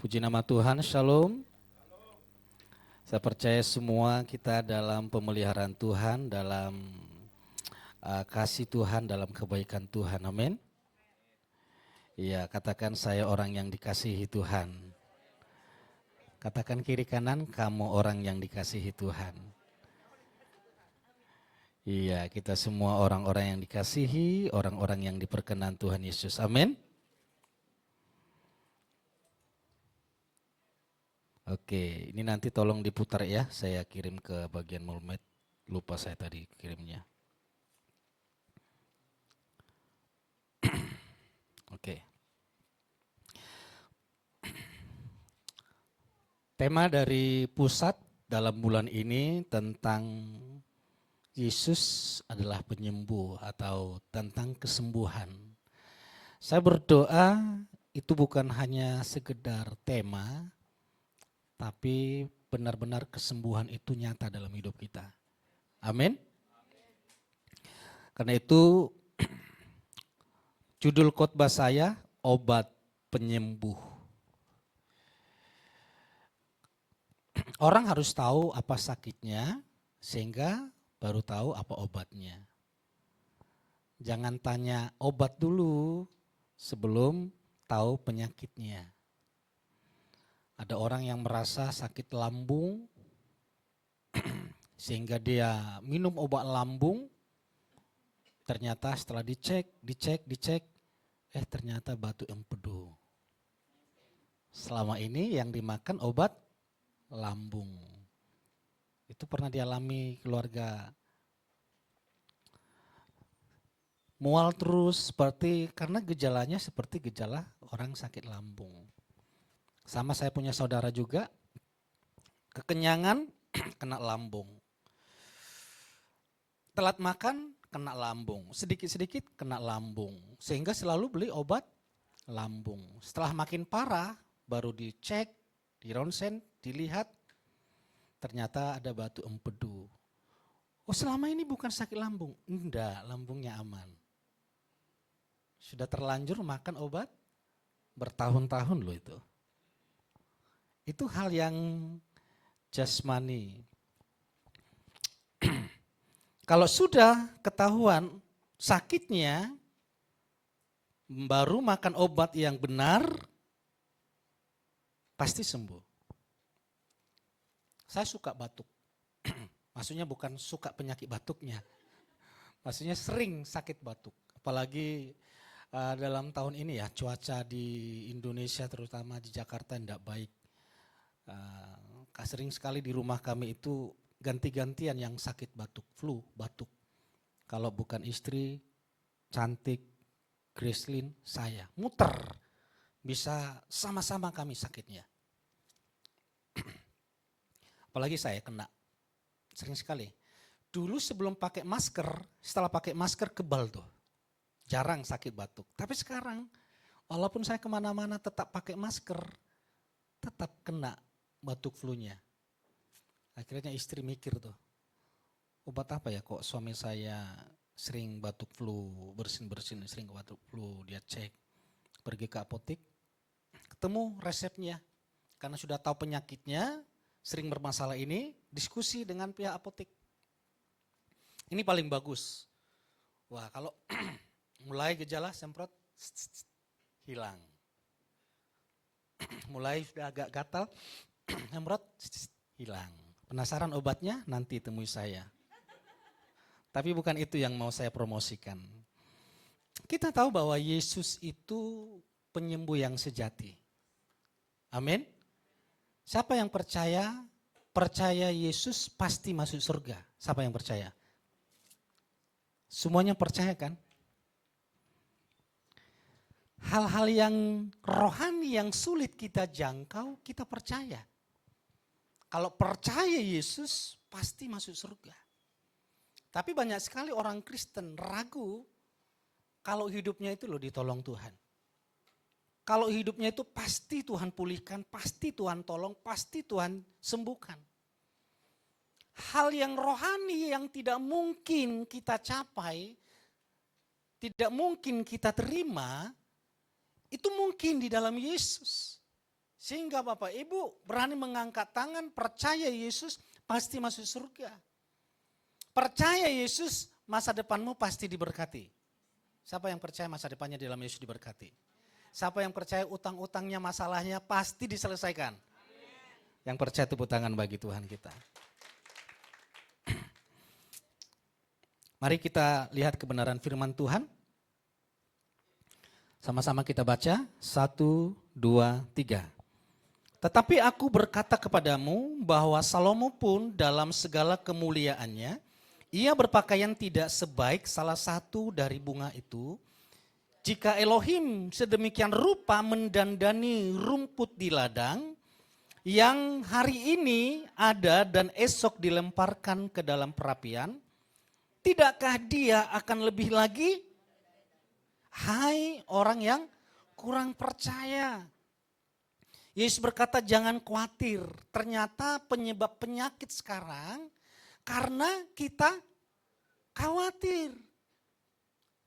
Puji nama Tuhan, Shalom. Saya percaya semua kita dalam pemeliharaan Tuhan, dalam kasih Tuhan, dalam kebaikan Tuhan, amin. Iya, katakan saya orang yang dikasihi Tuhan. Katakan kiri kanan, kamu orang yang dikasihi Tuhan. Iya, kita semua orang-orang yang dikasihi, orang-orang yang diperkenan Tuhan Yesus, amin. Oke, ini nanti tolong diputar ya, saya kirim ke bagian Mulmed, lupa saya tadi kirimnya. Oke. Tema dari pusat dalam bulan ini tentang Yesus adalah penyembuh atau tentang kesembuhan. Saya berdoa itu bukan hanya sekedar tema, tapi benar-benar kesembuhan itu nyata dalam hidup kita. Amin. Karena itu judul khotbah saya obat penyembuh. Orang harus tahu apa sakitnya sehingga baru tahu apa obatnya. Jangan tanya obat dulu sebelum tahu penyakitnya. Ada orang yang merasa sakit lambung sehingga dia minum obat lambung. Ternyata setelah dicek, ternyata batu empedu. Selama ini yang dimakan obat lambung. Itu pernah dialami keluarga. Mual terus karena gejalanya seperti gejala orang sakit lambung. Sama saya punya saudara juga, kekenyangan kena lambung. Telat makan kena lambung, sedikit-sedikit kena lambung. Sehingga selalu beli obat lambung. Setelah makin parah baru dicek, di ronsen, dilihat ternyata ada batu empedu. Oh, selama ini bukan sakit lambung? Enggak, lambungnya aman. Sudah terlanjur makan obat bertahun-tahun loh itu. Itu hal yang jasmani. Kalau sudah ketahuan sakitnya, baru makan obat yang benar, pasti sembuh. Saya suka batuk. Maksudnya bukan suka penyakit batuknya. Maksudnya sering sakit batuk. Apalagi dalam tahun ini ya, cuaca di Indonesia terutama di Jakarta tidak baik. Sering sekali di rumah kami itu ganti-gantian yang sakit batuk, flu, batuk. Kalau bukan istri, cantik, Gracelyn, saya. Muter, bisa sama-sama kami sakitnya. Apalagi saya kena, sering sekali. Dulu sebelum pakai masker, setelah pakai masker kebal tuh. Jarang sakit batuk. Tapi sekarang, walaupun saya kemana-mana tetap pakai masker, tetap kena batuk flu-nya. Akhirnya istri mikir tuh, obat apa ya kok suami saya sering batuk flu, bersin-bersin sering batuk flu, dia cek. Pergi ke apotek, ketemu resepnya. Karena sudah tahu penyakitnya, sering bermasalah ini, diskusi dengan pihak apotek. Ini paling bagus. Wah, kalau mulai gejala semprot, hilang. Mulai sudah agak gatal, semprot, hilang. Penasaran obatnya? Nanti temui saya. Tapi bukan itu yang mau saya promosikan. Kita tahu bahwa Yesus itu penyembuh yang sejati. Amin. Siapa yang percaya Yesus pasti masuk surga. Siapa yang percaya? Semuanya percaya kan? Hal-hal yang rohani yang sulit kita jangkau, kita percaya. Kalau percaya Yesus, pasti masuk surga. Tapi banyak sekali orang Kristen ragu kalau hidupnya itu loh ditolong Tuhan. Kalau hidupnya itu pasti Tuhan pulihkan, pasti Tuhan tolong, pasti Tuhan sembuhkan. Hal yang rohani yang tidak mungkin kita capai, tidak mungkin kita terima, itu mungkin di dalam Yesus. Sehingga Bapak Ibu berani mengangkat tangan, percaya Yesus pasti masuk surga. Percaya Yesus, masa depanmu pasti diberkati. Siapa yang percaya masa depannya dalam Yesus diberkati? Siapa yang percaya utang-utangnya, masalahnya pasti diselesaikan? Yang percaya tepuk tangan bagi Tuhan kita. Mari kita lihat kebenaran firman Tuhan. Sama-sama kita baca, 1, 2, 3. Tetapi aku berkata kepadamu bahwa Salomo pun dalam segala kemuliaannya, ia berpakaian tidak sebaik salah satu dari bunga itu. Jika Elohim sedemikian rupa mendandani rumput di ladang, yang hari ini ada dan esok dilemparkan ke dalam perapian, tidakkah dia akan lebih lagi? Hai orang yang kurang percaya. Yesus berkata jangan khawatir, ternyata penyebab penyakit sekarang karena kita khawatir.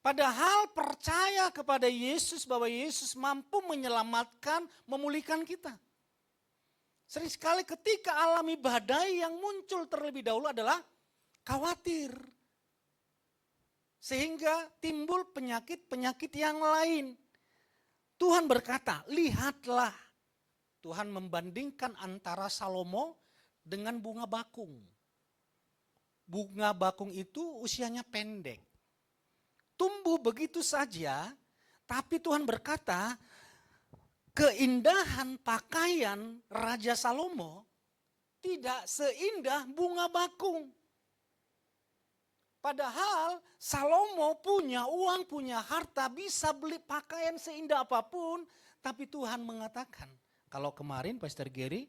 Padahal percaya kepada Yesus bahwa Yesus mampu menyelamatkan, memulihkan kita. Sering sekali ketika alami badai yang muncul terlebih dahulu adalah khawatir. Sehingga timbul penyakit-penyakit yang lain. Tuhan berkata, lihatlah. Tuhan membandingkan antara Salomo dengan bunga bakung. Bunga bakung itu usianya pendek. Tumbuh begitu saja, tapi Tuhan berkata, keindahan pakaian Raja Salomo tidak seindah bunga bakung. Padahal Salomo punya uang, punya harta, bisa beli pakaian seindah apapun. Tapi Tuhan mengatakan, kalau kemarin Pastor Gary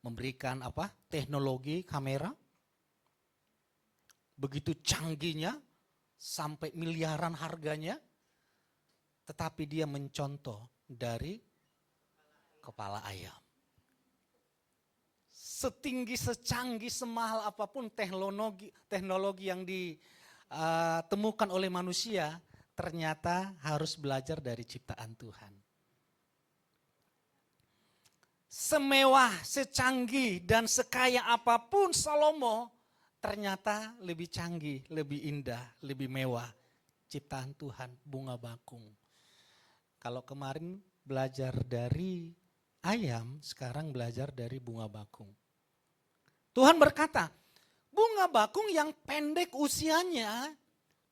memberikan teknologi kamera, begitu canggihnya, sampai miliaran harganya, tetapi dia mencontoh dari kepala ayam. Setinggi, secanggih, semahal apapun teknologi yang ditemukan oleh manusia, ternyata harus belajar dari ciptaan Tuhan. Semewah, secanggih, dan sekaya apapun Salomo, ternyata lebih canggih, lebih indah, lebih mewah. Ciptaan Tuhan, bunga bakung. Kalau kemarin belajar dari ayam, sekarang belajar dari bunga bakung. Tuhan berkata, bunga bakung yang pendek usianya,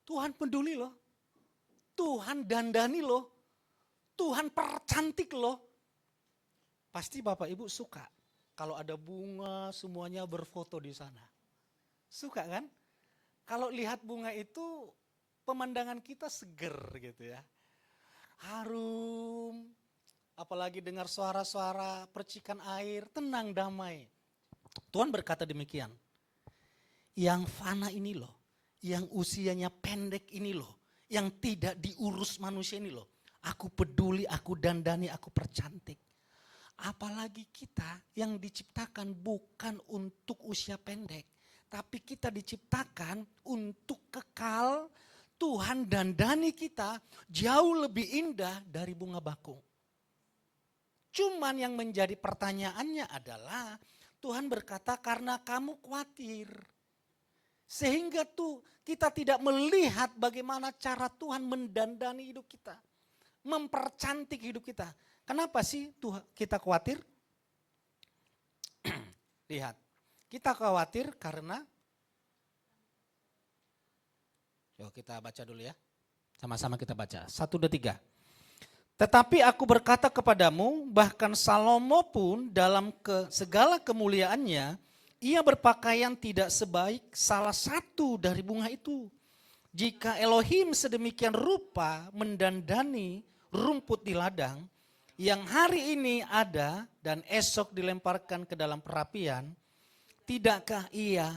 Tuhan peduli loh. Tuhan dandani loh. Tuhan percantik loh. Pasti Bapak Ibu suka kalau ada bunga semuanya berfoto di sana. Suka kan? Kalau lihat bunga itu pemandangan kita seger gitu ya. Harum, apalagi dengar suara-suara percikan air, tenang, damai. Tuhan berkata demikian, yang fana ini loh, yang usianya pendek ini loh, yang tidak diurus manusia ini loh, aku peduli, aku dandani, aku percantik. Apalagi kita yang diciptakan bukan untuk usia pendek, tapi kita diciptakan untuk kekal. Tuhan dandani kita jauh lebih indah dari bunga bakung. Cuman yang menjadi pertanyaannya adalah, Tuhan berkata karena kamu khawatir. Sehingga kita tidak melihat bagaimana cara Tuhan mendandani hidup kita. Mempercantik hidup kita. Kenapa sih kita khawatir? Lihat, kita khawatir karena, yuk kita baca dulu ya. Sama-sama kita baca, 1, 2, 3. Tetapi aku berkata kepadamu, bahkan Salomo pun dalam segala kemuliaannya, ia berpakaian tidak sebaik salah satu dari bunga itu. Jika Elohim sedemikian rupa mendandani rumput di ladang, yang hari ini ada dan esok dilemparkan ke dalam perapian, tidakkah ia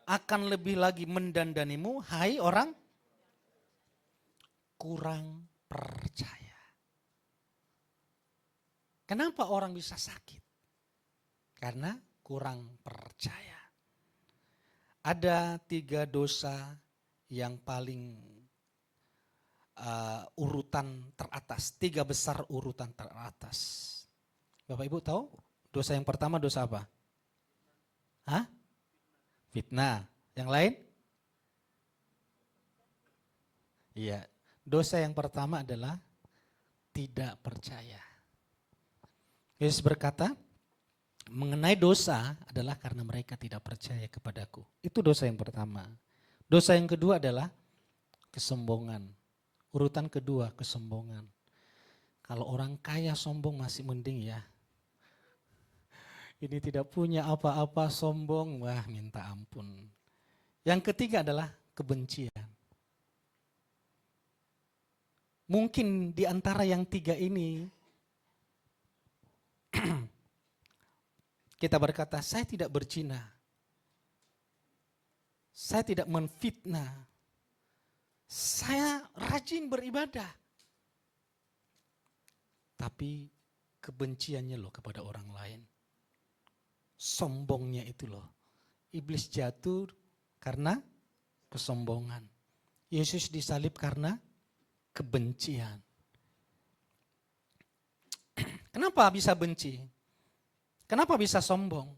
akan lebih lagi mendandanimu, hai orang kurang percaya. Kenapa orang bisa sakit? Karena kurang percaya. Ada 3 dosa yang paling urutan teratas, 3 besar urutan teratas. Bapak Ibu tahu dosa yang pertama dosa apa? Hah? Fitnah. Yang lain? Iya. Dosa yang pertama adalah tidak percaya. Yesus berkata, mengenai dosa adalah karena mereka tidak percaya kepadaku. Itu dosa yang pertama. Dosa yang kedua adalah kesombongan. Urutan kedua, kesombongan. Kalau orang kaya sombong masih mending ya. Ini tidak punya apa-apa sombong, wah minta ampun. Yang ketiga adalah kebencian. Mungkin di antara yang 3 ini, kita berkata, saya tidak berzina. Saya tidak menfitnah. Saya rajin beribadah. Tapi kebenciannya loh kepada orang lain. Sombongnya itu loh. Iblis jatuh karena kesombongan. Yesus disalib karena kebencian. Kenapa bisa benci? Kenapa bisa sombong?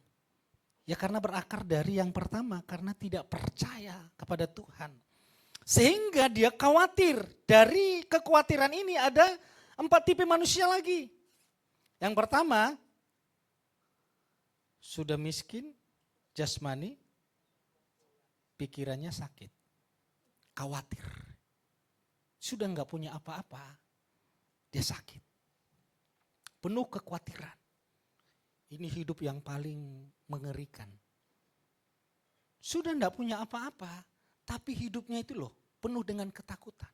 Ya karena berakar dari yang pertama, karena tidak percaya kepada Tuhan. Sehingga dia khawatir. Dari kekhawatiran ini ada 4 tipe manusia lagi. Yang pertama, sudah miskin, jasmani, pikirannya sakit, khawatir. Sudah enggak punya apa-apa, dia sakit. Penuh kekhawatiran. Ini hidup yang paling mengerikan. Sudah enggak punya apa-apa, tapi hidupnya itu loh penuh dengan ketakutan,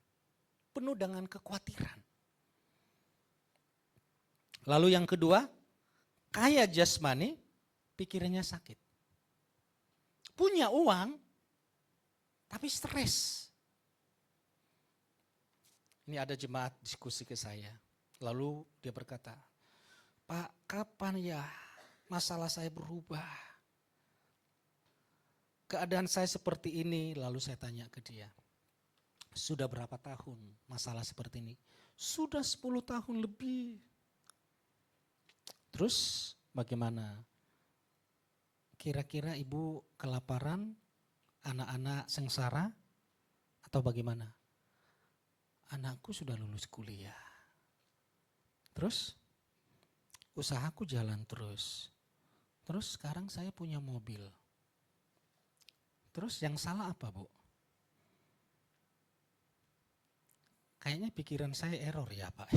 penuh dengan kekhawatiran. Lalu yang kedua, kaya jasmani, pikirannya sakit. Punya uang, tapi stres. Ini ada jemaat diskusi ke saya. Lalu dia berkata, Pak, kapan ya masalah saya berubah? Keadaan saya seperti ini. Lalu saya tanya ke dia, sudah berapa tahun masalah seperti ini? Sudah 10 tahun lebih. Terus bagaimana? Kira-kira ibu kelaparan, anak-anak sengsara, atau bagaimana? Anakku sudah lulus kuliah. Terus usahaku jalan terus. Terus sekarang saya punya mobil. Terus yang salah apa, Bu? Kayaknya pikiran saya error ya, Pak.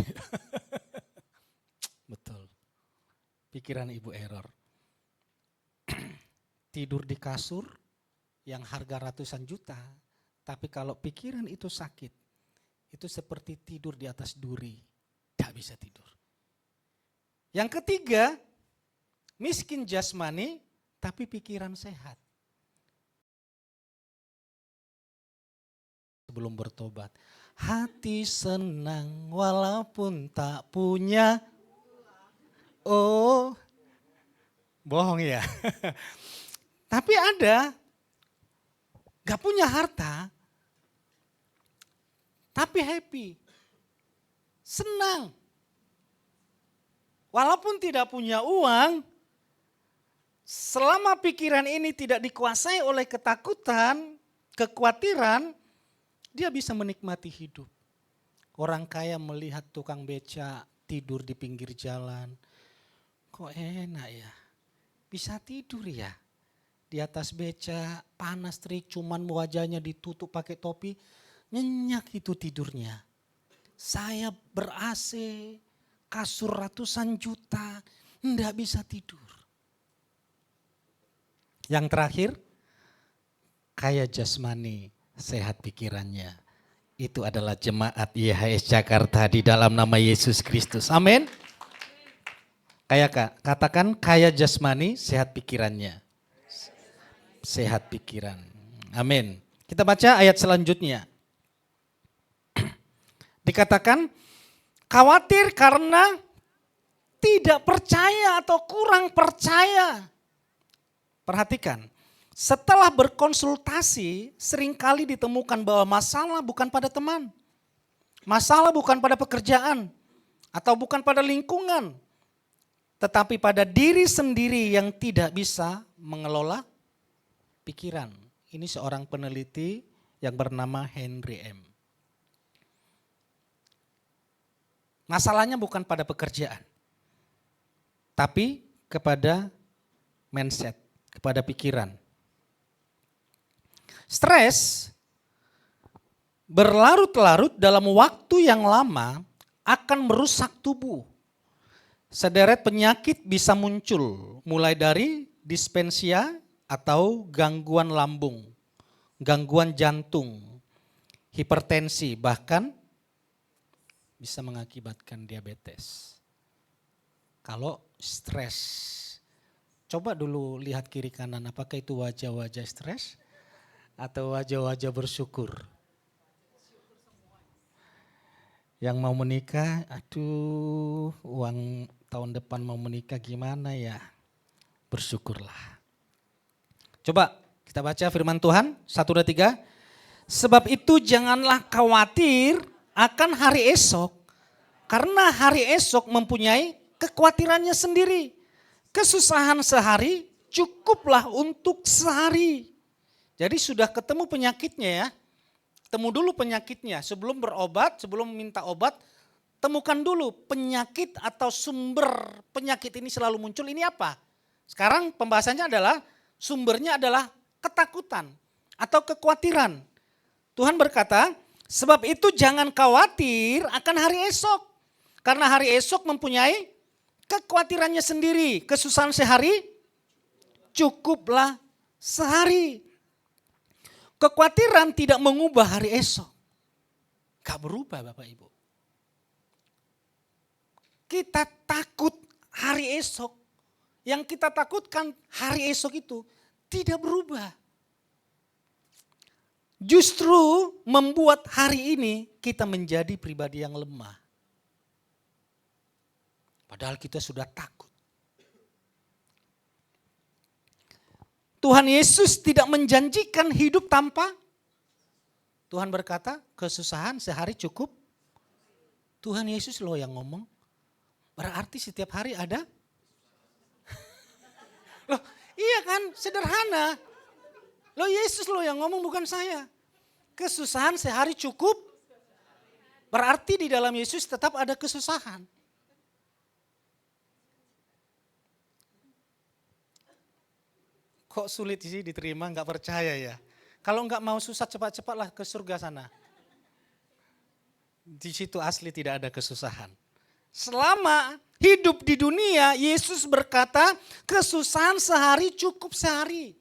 Betul. Pikiran ibu error. Tidur di kasur yang harga ratusan juta, tapi kalau pikiran itu sakit, itu seperti tidur di atas duri, tidak bisa tidur. Yang ketiga, miskin jasmani, tapi pikiran sehat. Sebelum bertobat, hati senang walaupun tak punya. Oh, bohong ya. Tapi ada, gak punya harta, tapi happy, senang. Walaupun tidak punya uang, selama pikiran ini tidak dikuasai oleh ketakutan, kekhawatiran, dia bisa menikmati hidup. Orang kaya melihat tukang beca tidur di pinggir jalan, kok enak ya, bisa tidur ya. Di atas beca, panas terik, cuman wajahnya ditutup pakai topi, nyenyak itu tidurnya. Saya ber-AC, kasur ratusan juta, enggak bisa tidur. Yang terakhir, kaya jasmani, sehat pikirannya. Itu adalah jemaat YHS Jakarta di dalam nama Yesus Kristus. Amin. Katakan kaya jasmani, sehat pikirannya. Sehat pikiran. Amin. Kita baca ayat selanjutnya. Dikatakan khawatir karena tidak percaya atau kurang percaya. Perhatikan, setelah berkonsultasi seringkali ditemukan bahwa masalah bukan pada teman. Masalah bukan pada pekerjaan atau bukan pada lingkungan, tetapi pada diri sendiri yang tidak bisa mengelola pikiran. Ini seorang peneliti yang bernama Henry M. Masalahnya bukan pada pekerjaan, tapi kepada mindset, kepada pikiran. Stres berlarut-larut dalam waktu yang lama akan merusak tubuh. Sederet penyakit bisa muncul, mulai dari dispepsia atau gangguan lambung, gangguan jantung, hipertensi, bahkan bisa mengakibatkan diabetes. Kalau stres, coba dulu lihat kiri kanan, apakah itu wajah-wajah stres atau wajah-wajah bersyukur? Yang mau menikah, aduh uang tahun depan mau menikah gimana ya? Bersyukurlah. Coba kita baca firman Tuhan, 1, 2, 3. Sebab itu janganlah khawatir akan hari esok, karena hari esok mempunyai kekhawatirannya sendiri. Kesusahan sehari cukuplah untuk sehari. Jadi sudah ketemu penyakitnya ya. Temu dulu penyakitnya, sebelum berobat, sebelum minta obat, temukan dulu penyakit atau sumber penyakit ini selalu muncul, ini apa? Sekarang pembahasannya adalah, sumbernya adalah ketakutan atau kekhawatiran. Tuhan berkata, sebab itu jangan khawatir akan hari esok. Karena hari esok mempunyai kekhawatirannya sendiri, kesusahan sehari cukuplah sehari. Kekhawatiran tidak mengubah hari esok. Gak berubah Bapak Ibu. Kita takut hari esok. Yang kita takutkan hari esok itu tidak berubah. Justru membuat hari ini kita menjadi pribadi yang lemah. Padahal kita sudah takut. Tuhan Yesus tidak menjanjikan hidup tanpa. Tuhan berkata kesusahan sehari cukup. Tuhan Yesus loh yang ngomong. Berarti setiap hari ada. Loh iya kan, sederhana. Loh Yesus loh yang ngomong, bukan saya. Kesusahan sehari cukup. Berarti di dalam Yesus tetap ada kesusahan. Kok sulit sih diterima, nggak percaya ya. Kalau nggak mau susah cepat-cepatlah ke surga sana. Di situ asli tidak ada kesusahan. Selama hidup di dunia, Yesus berkata kesusahan sehari cukup sehari.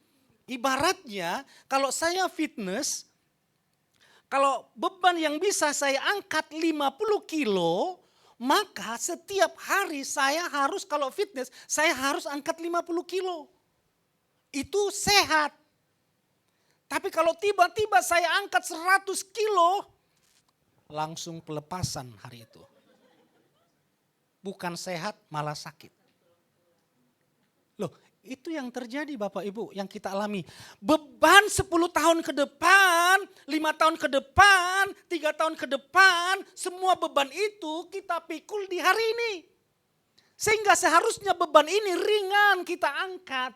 Ibaratnya kalau saya fitness, kalau beban yang bisa saya angkat 50 kilo, maka setiap hari saya harus, kalau fitness, saya harus angkat 50 kilo. Itu sehat. Tapi kalau tiba-tiba saya angkat 100 kilo, langsung pelepasan hari itu. Bukan sehat, malah sakit. Loh, itu yang terjadi Bapak Ibu, yang kita alami. Beban 10 tahun ke depan, 5 tahun ke depan, 3 tahun ke depan, semua beban itu kita pikul di hari ini. Sehingga seharusnya beban ini ringan kita angkat.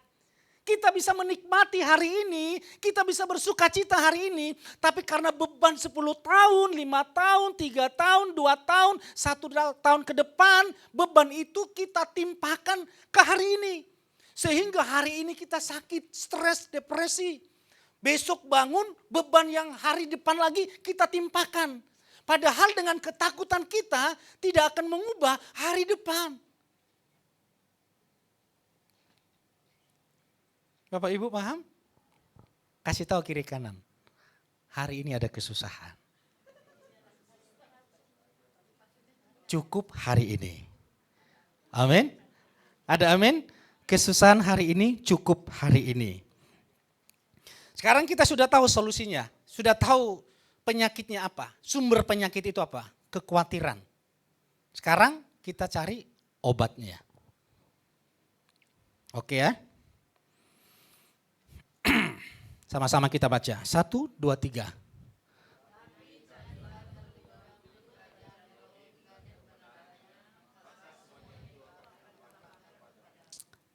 Kita bisa menikmati hari ini, kita bisa bersuka cita hari ini. Tapi karena beban 10 tahun, 5 tahun, 3 tahun, 2 tahun, 1 tahun ke depan, beban itu kita timpakan ke hari ini. Sehingga hari ini kita sakit, stres, depresi. Besok bangun, beban yang hari depan lagi kita timpakan. Padahal dengan ketakutan kita tidak akan mengubah hari depan. Bapak Ibu paham? Kasih tahu kiri kanan. Hari ini ada kesusahan. Cukup hari ini. Amin. Ada amin? Kesusahan hari ini cukup hari ini. Sekarang kita sudah tahu solusinya. Sudah tahu penyakitnya apa. Sumber penyakit itu apa? Kekhawatiran. Sekarang kita cari obatnya. Oke ya. Sama-sama kita baca. 1, 2, 3.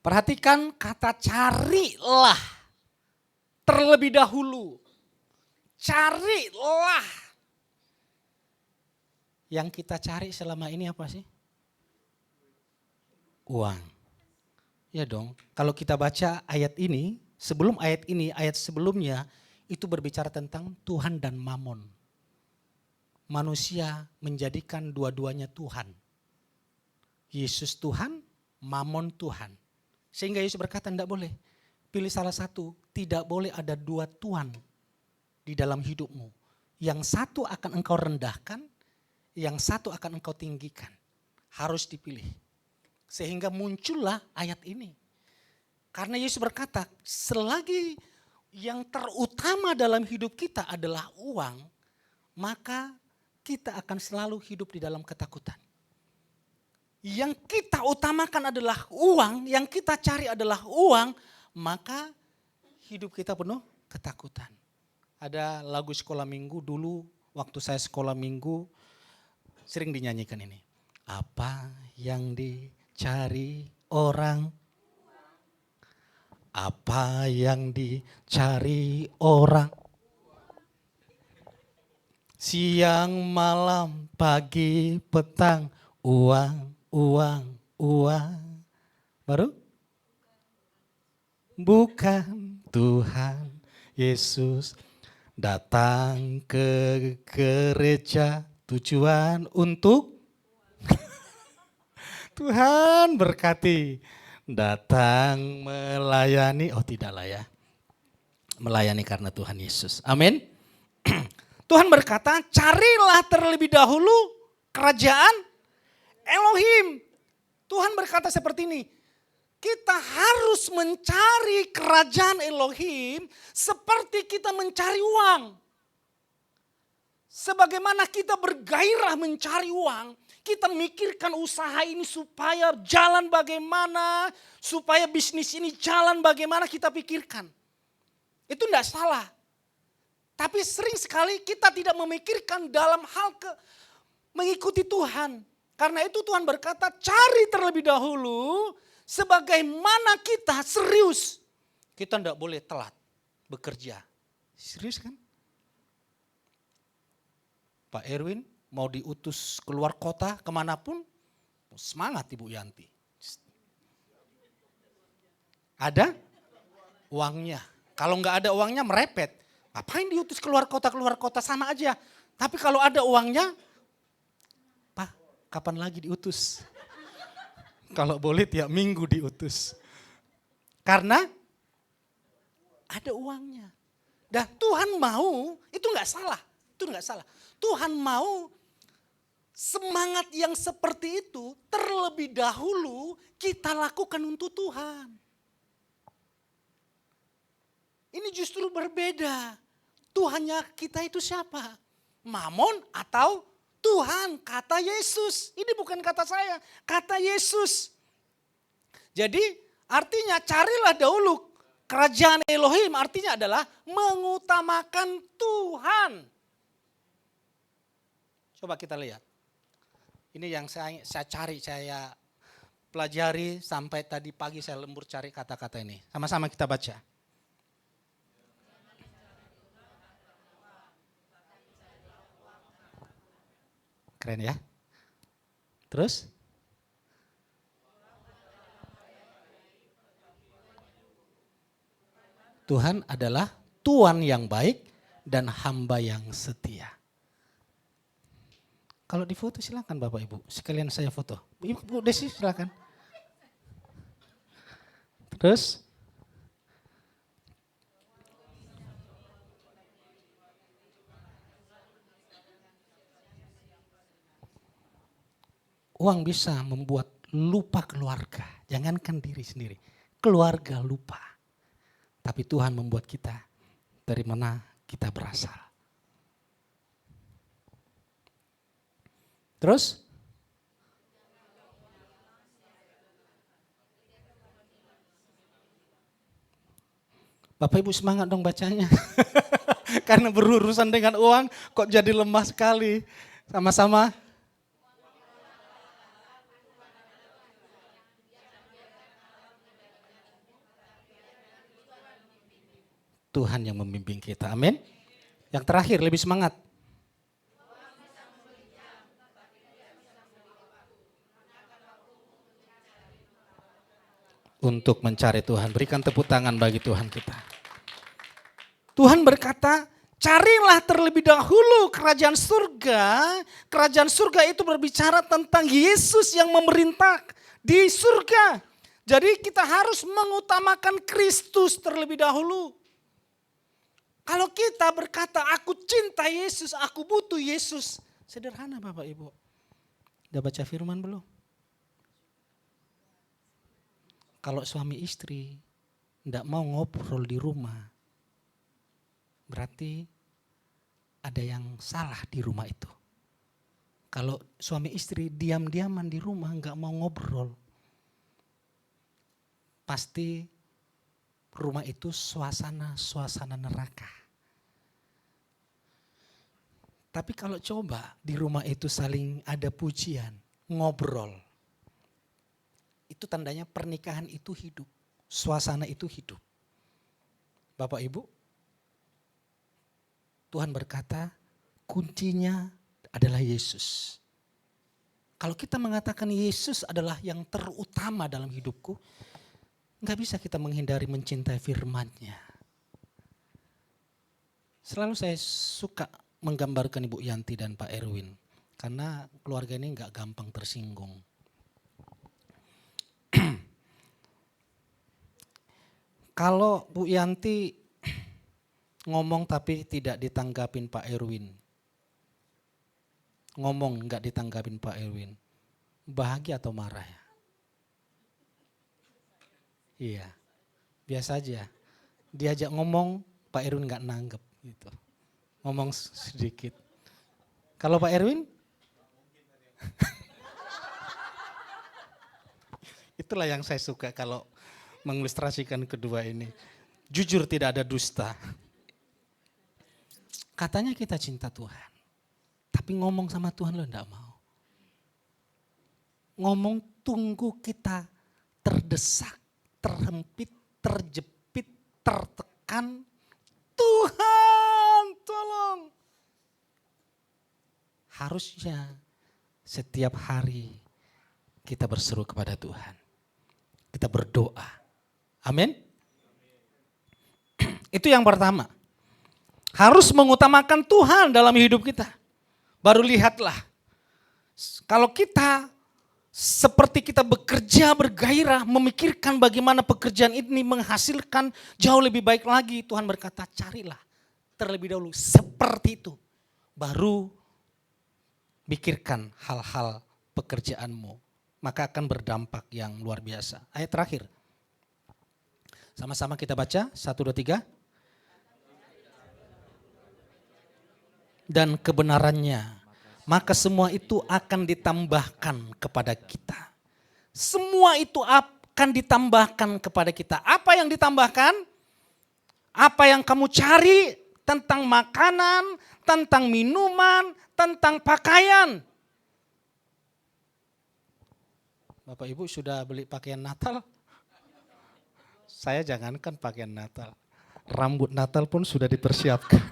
Perhatikan kata carilah terlebih dahulu. Carilah. Yang kita cari selama ini apa sih? Uang. Ya dong, kalau kita baca ayat ini, sebelum ayat ini, ayat sebelumnya itu berbicara tentang Tuhan dan Mamon. Manusia menjadikan dua-duanya Tuhan. Yesus Tuhan, Mamon Tuhan. Sehingga Yesus berkata tidak boleh, pilih salah satu, tidak boleh ada dua Tuhan di dalam hidupmu. Yang satu akan engkau rendahkan, yang satu akan engkau tinggikan. Harus dipilih. Sehingga muncullah ayat ini. Karena Yesus berkata, selagi yang terutama dalam hidup kita adalah uang, maka kita akan selalu hidup di dalam ketakutan. Yang kita utamakan adalah uang, yang kita cari adalah uang, maka hidup kita penuh ketakutan. Ada lagu sekolah minggu dulu, waktu saya sekolah minggu, sering dinyanyikan ini. Apa yang dicari orang? Apa yang dicari orang? Siang, malam, pagi, petang, uang, uang, uang. Baru? Bukan Tuhan Yesus datang ke gereja tujuan untuk Tuhan berkati. Datang melayani, oh tidaklah ya. Melayani karena Tuhan Yesus. Amin. Tuhan berkata, carilah terlebih dahulu kerajaan Elohim. Tuhan berkata seperti ini, kita harus mencari kerajaan Elohim seperti kita mencari uang. Sebagaimana kita bergairah mencari uang, kita mikirkan usaha ini supaya jalan bagaimana, supaya bisnis ini jalan bagaimana kita pikirkan. Itu tidak salah. Tapi sering sekali kita tidak memikirkan dalam hal mengikuti Tuhan. Karena itu Tuhan berkata cari terlebih dahulu sebagaimana kita serius. Kita tidak boleh telat bekerja. Serius kan? Pak Erwin mau diutus keluar kota kemanapun, semangat Ibu Yanti. Ada uangnya. Kalau nggak ada uangnya merepet. Ngapain diutus keluar kota sama aja. Tapi kalau ada uangnya, Pak kapan lagi diutus? Kalau boleh tiap minggu diutus. Karena ada uangnya. Dan Tuhan mau, itu nggak salah. Itu nggak salah. Tuhan mau semangat yang seperti itu terlebih dahulu kita lakukan untuk Tuhan. Ini justru berbeda. Tuhannya kita itu siapa? Mamon atau Tuhan? Kata Yesus. Ini bukan kata saya, kata Yesus. Jadi artinya carilah dahulu kerajaan Elohim, artinya adalah mengutamakan Tuhan. Coba kita lihat. Ini yang saya cari, saya pelajari sampai tadi pagi saya lembur cari kata-kata ini. Sama-sama kita baca. Keren ya. Terus? Tuhan adalah Tuhan yang baik dan hamba yang setia. Kalau difoto silakan Bapak Ibu, sekalian saya foto. Ibu Desi silakan. Terus? Uang bisa membuat lupa keluarga, jangankan diri sendiri, keluarga lupa. Tapi Tuhan membuat kita dari mana kita berasal. Terus? Bapak Ibu semangat dong bacanya. Karena berurusan dengan uang kok jadi lemah sekali. Sama-sama. Tuhan yang membimbing kita. Amin. Yang terakhir lebih semangat. Untuk mencari Tuhan. Berikan tepuk tangan bagi Tuhan kita. Tuhan berkata, carilah terlebih dahulu kerajaan surga. Kerajaan surga itu berbicara tentang Yesus yang memerintah di surga. Jadi kita harus mengutamakan Kristus terlebih dahulu. Kalau kita berkata, aku cinta Yesus, aku butuh Yesus. Sederhana Bapak Ibu. Udah baca firman belum? Kalau suami istri tidak mau ngobrol di rumah, berarti ada yang salah di rumah itu. Kalau suami istri diam-diaman di rumah nggak mau ngobrol, pasti rumah itu suasana neraka. Tapi kalau coba di rumah itu saling ada pujian, ngobrol, itu tandanya pernikahan itu hidup, suasana itu hidup. Bapak Ibu, Tuhan berkata kuncinya adalah Yesus. Kalau kita mengatakan Yesus adalah yang terutama dalam hidupku, nggak bisa kita menghindari mencintai firman-Nya. Selalu saya suka menggambarkan Ibu Yanti dan Pak Erwin, karena keluarga ini nggak gampang tersinggung. Kalau Bu Yanti ngomong tapi tidak ditanggapin Pak Erwin, ngomong nggak ditanggapin Pak Erwin, bahagia atau marah ya? Iya, biasa aja. Diajak ngomong, Pak Erwin nggak nanggep gitu, ngomong sedikit. Kalau Pak Erwin, itulah yang saya suka kalau mengilustrasikan kedua ini. Jujur, tidak ada dusta. Katanya kita cinta Tuhan, tapi ngomong sama Tuhan lo enggak mau. Ngomong tunggu kita terdesak, terhempit, terjepit, tertekan. Tuhan tolong. Harusnya setiap hari kita berseru kepada Tuhan. Kita berdoa. Amin. Itu yang pertama. Harus mengutamakan Tuhan dalam hidup kita. Baru lihatlah. Kalau kita seperti kita bekerja bergairah, memikirkan bagaimana pekerjaan ini menghasilkan jauh lebih baik lagi. Tuhan berkata, carilah terlebih dahulu seperti itu. Baru pikirkan hal-hal pekerjaanmu. Maka akan berdampak yang luar biasa. Ayat terakhir. Sama-sama kita baca, 1, 2, 3. Dan kebenarannya, maka semua itu akan ditambahkan kepada kita. Semua itu akan ditambahkan kepada kita. Apa yang ditambahkan? Apa yang kamu cari tentang makanan, tentang minuman, tentang pakaian. Bapak Ibu sudah beli pakaian Natal? Saya jangankan pakaian Natal, rambut Natal pun sudah dipersiapkan.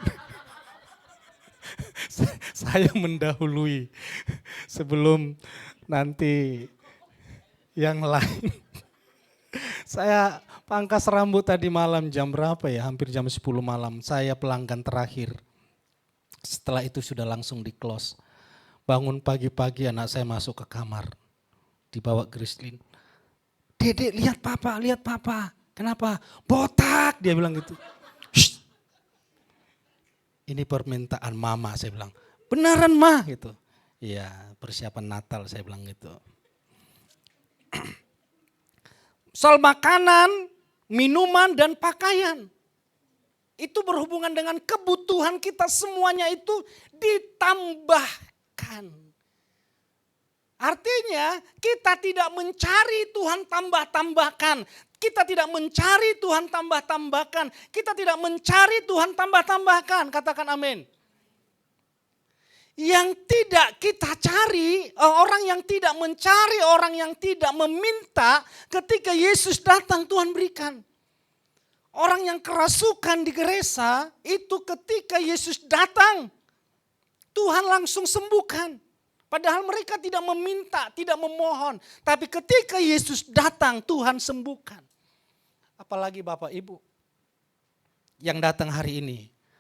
Saya mendahului sebelum nanti yang lain. Saya pangkas rambut tadi malam jam berapa ya? Hampir jam 10 malam. Saya pelanggan terakhir. Setelah itu sudah langsung di close. Bangun pagi-pagi anak saya masuk ke kamar. Dibawa Grislin. Dedek lihat papa, lihat papa. Kenapa? Botak, dia bilang gitu. Shh. Ini permintaan mama, saya bilang. Beneran mah gitu. Iya, persiapan Natal saya bilang gitu. Soal makanan, minuman dan pakaian. Itu berhubungan dengan kebutuhan kita, semuanya itu ditambahkan. Artinya kita tidak mencari Tuhan tambah-tambahkan. Kita tidak mencari Tuhan tambah-tambahkan. Kita tidak mencari Tuhan tambah-tambahkan. Katakan amin. Yang tidak kita cari, orang yang tidak mencari, orang yang tidak meminta, ketika Yesus datang Tuhan berikan. Orang yang kerasukan di gereja itu ketika Yesus datang, Tuhan langsung sembuhkan. Padahal mereka tidak meminta, tidak memohon. Tapi ketika Yesus datang, Tuhan sembuhkan. Apalagi Bapak Ibu yang datang hari ini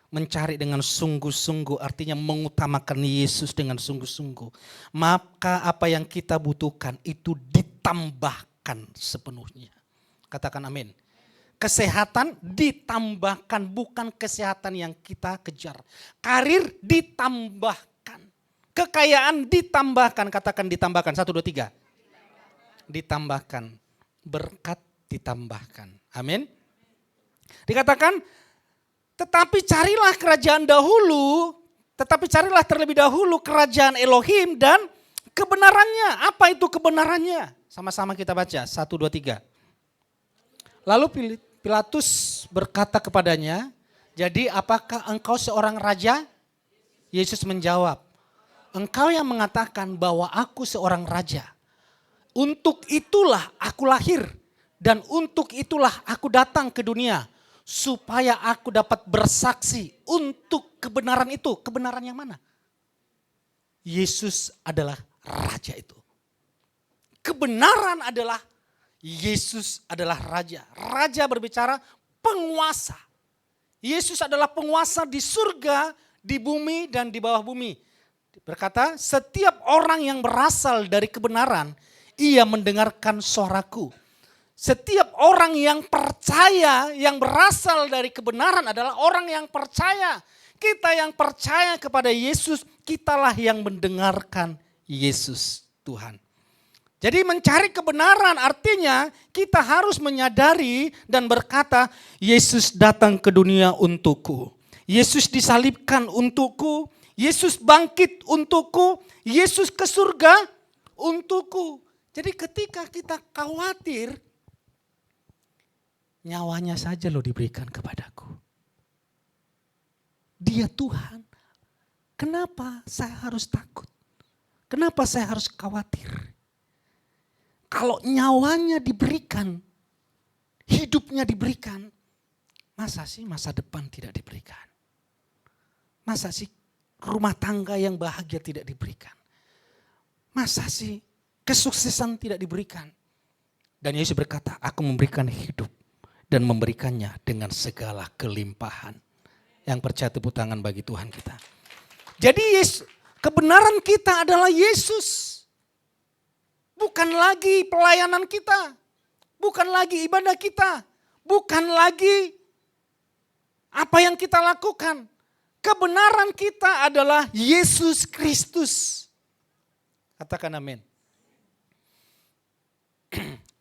mencari dengan sungguh-sungguh, artinya mengutamakan Yesus dengan sungguh-sungguh. Maka apa yang kita butuhkan itu ditambahkan sepenuhnya. Katakan amin. Kesehatan ditambahkan, bukan kesehatan yang kita kejar. Karir ditambahkan. Kekayaan ditambahkan, katakan ditambahkan. 1, 2, 3. Ditambahkan. Berkat ditambahkan. Amin. Dikatakan, tetapi carilah kerajaan dahulu, tetapi carilah terlebih dahulu kerajaan Elohim dan kebenarannya. Apa itu kebenarannya? Sama-sama kita baca, 1, 2, 3. Lalu Pilatus berkata kepadanya, jadi apakah engkau seorang raja? Yesus menjawab, engkau yang mengatakan bahwa aku seorang raja. Untuk itulah aku lahir dan untuk itulah aku datang ke dunia. Supaya aku dapat bersaksi untuk kebenaran itu. Kebenaran yang mana? Yesus adalah raja itu. Kebenaran adalah Yesus adalah raja. Raja berbicara penguasa. Yesus adalah penguasa di surga, di bumi dan di bawah bumi. Berkata, setiap orang yang berasal dari kebenaran, ia mendengarkan suaraku. Setiap orang yang percaya, yang berasal dari kebenaran adalah orang yang percaya. Kita yang percaya kepada Yesus, kitalah yang mendengarkan Yesus Tuhan. Jadi mencari kebenaran artinya kita harus menyadari dan berkata, Yesus datang ke dunia untukku. Yesus disalibkan untukku. Yesus bangkit untukku. Yesus ke surga untukku. Jadi ketika kita khawatir, nyawanya saja loh diberikan kepadaku. Dia Tuhan. Kenapa saya harus takut? Kenapa saya harus khawatir? Kalau nyawanya diberikan, hidupnya diberikan, masa sih masa depan tidak diberikan? Masa sih rumah tangga yang bahagia tidak diberikan? Masa sih kesuksesan tidak diberikan? Dan Yesus berkata, aku memberikan hidup dan memberikannya dengan segala kelimpahan. Yang percaya tepuk tangan bagi Tuhan kita. Jadi kebenaran kita adalah Yesus. Bukan lagi pelayanan kita. Bukan lagi ibadah kita. Bukan lagi apa yang kita lakukan. Kebenaran kita adalah Yesus Kristus. Katakan amin.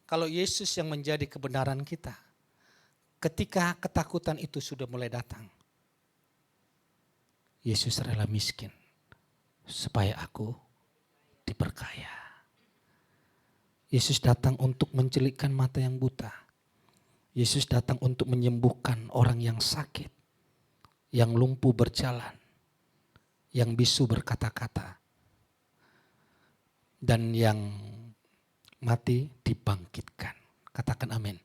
Kalau Yesus yang menjadi kebenaran kita, ketika ketakutan itu sudah mulai datang, Yesus rela miskin supaya aku diperkaya. Yesus datang untuk mencelikkan mata yang buta. Yesus datang untuk menyembuhkan orang yang sakit, yang lumpuh berjalan, yang bisu berkata-kata, dan yang mati dibangkitkan. Katakan amin.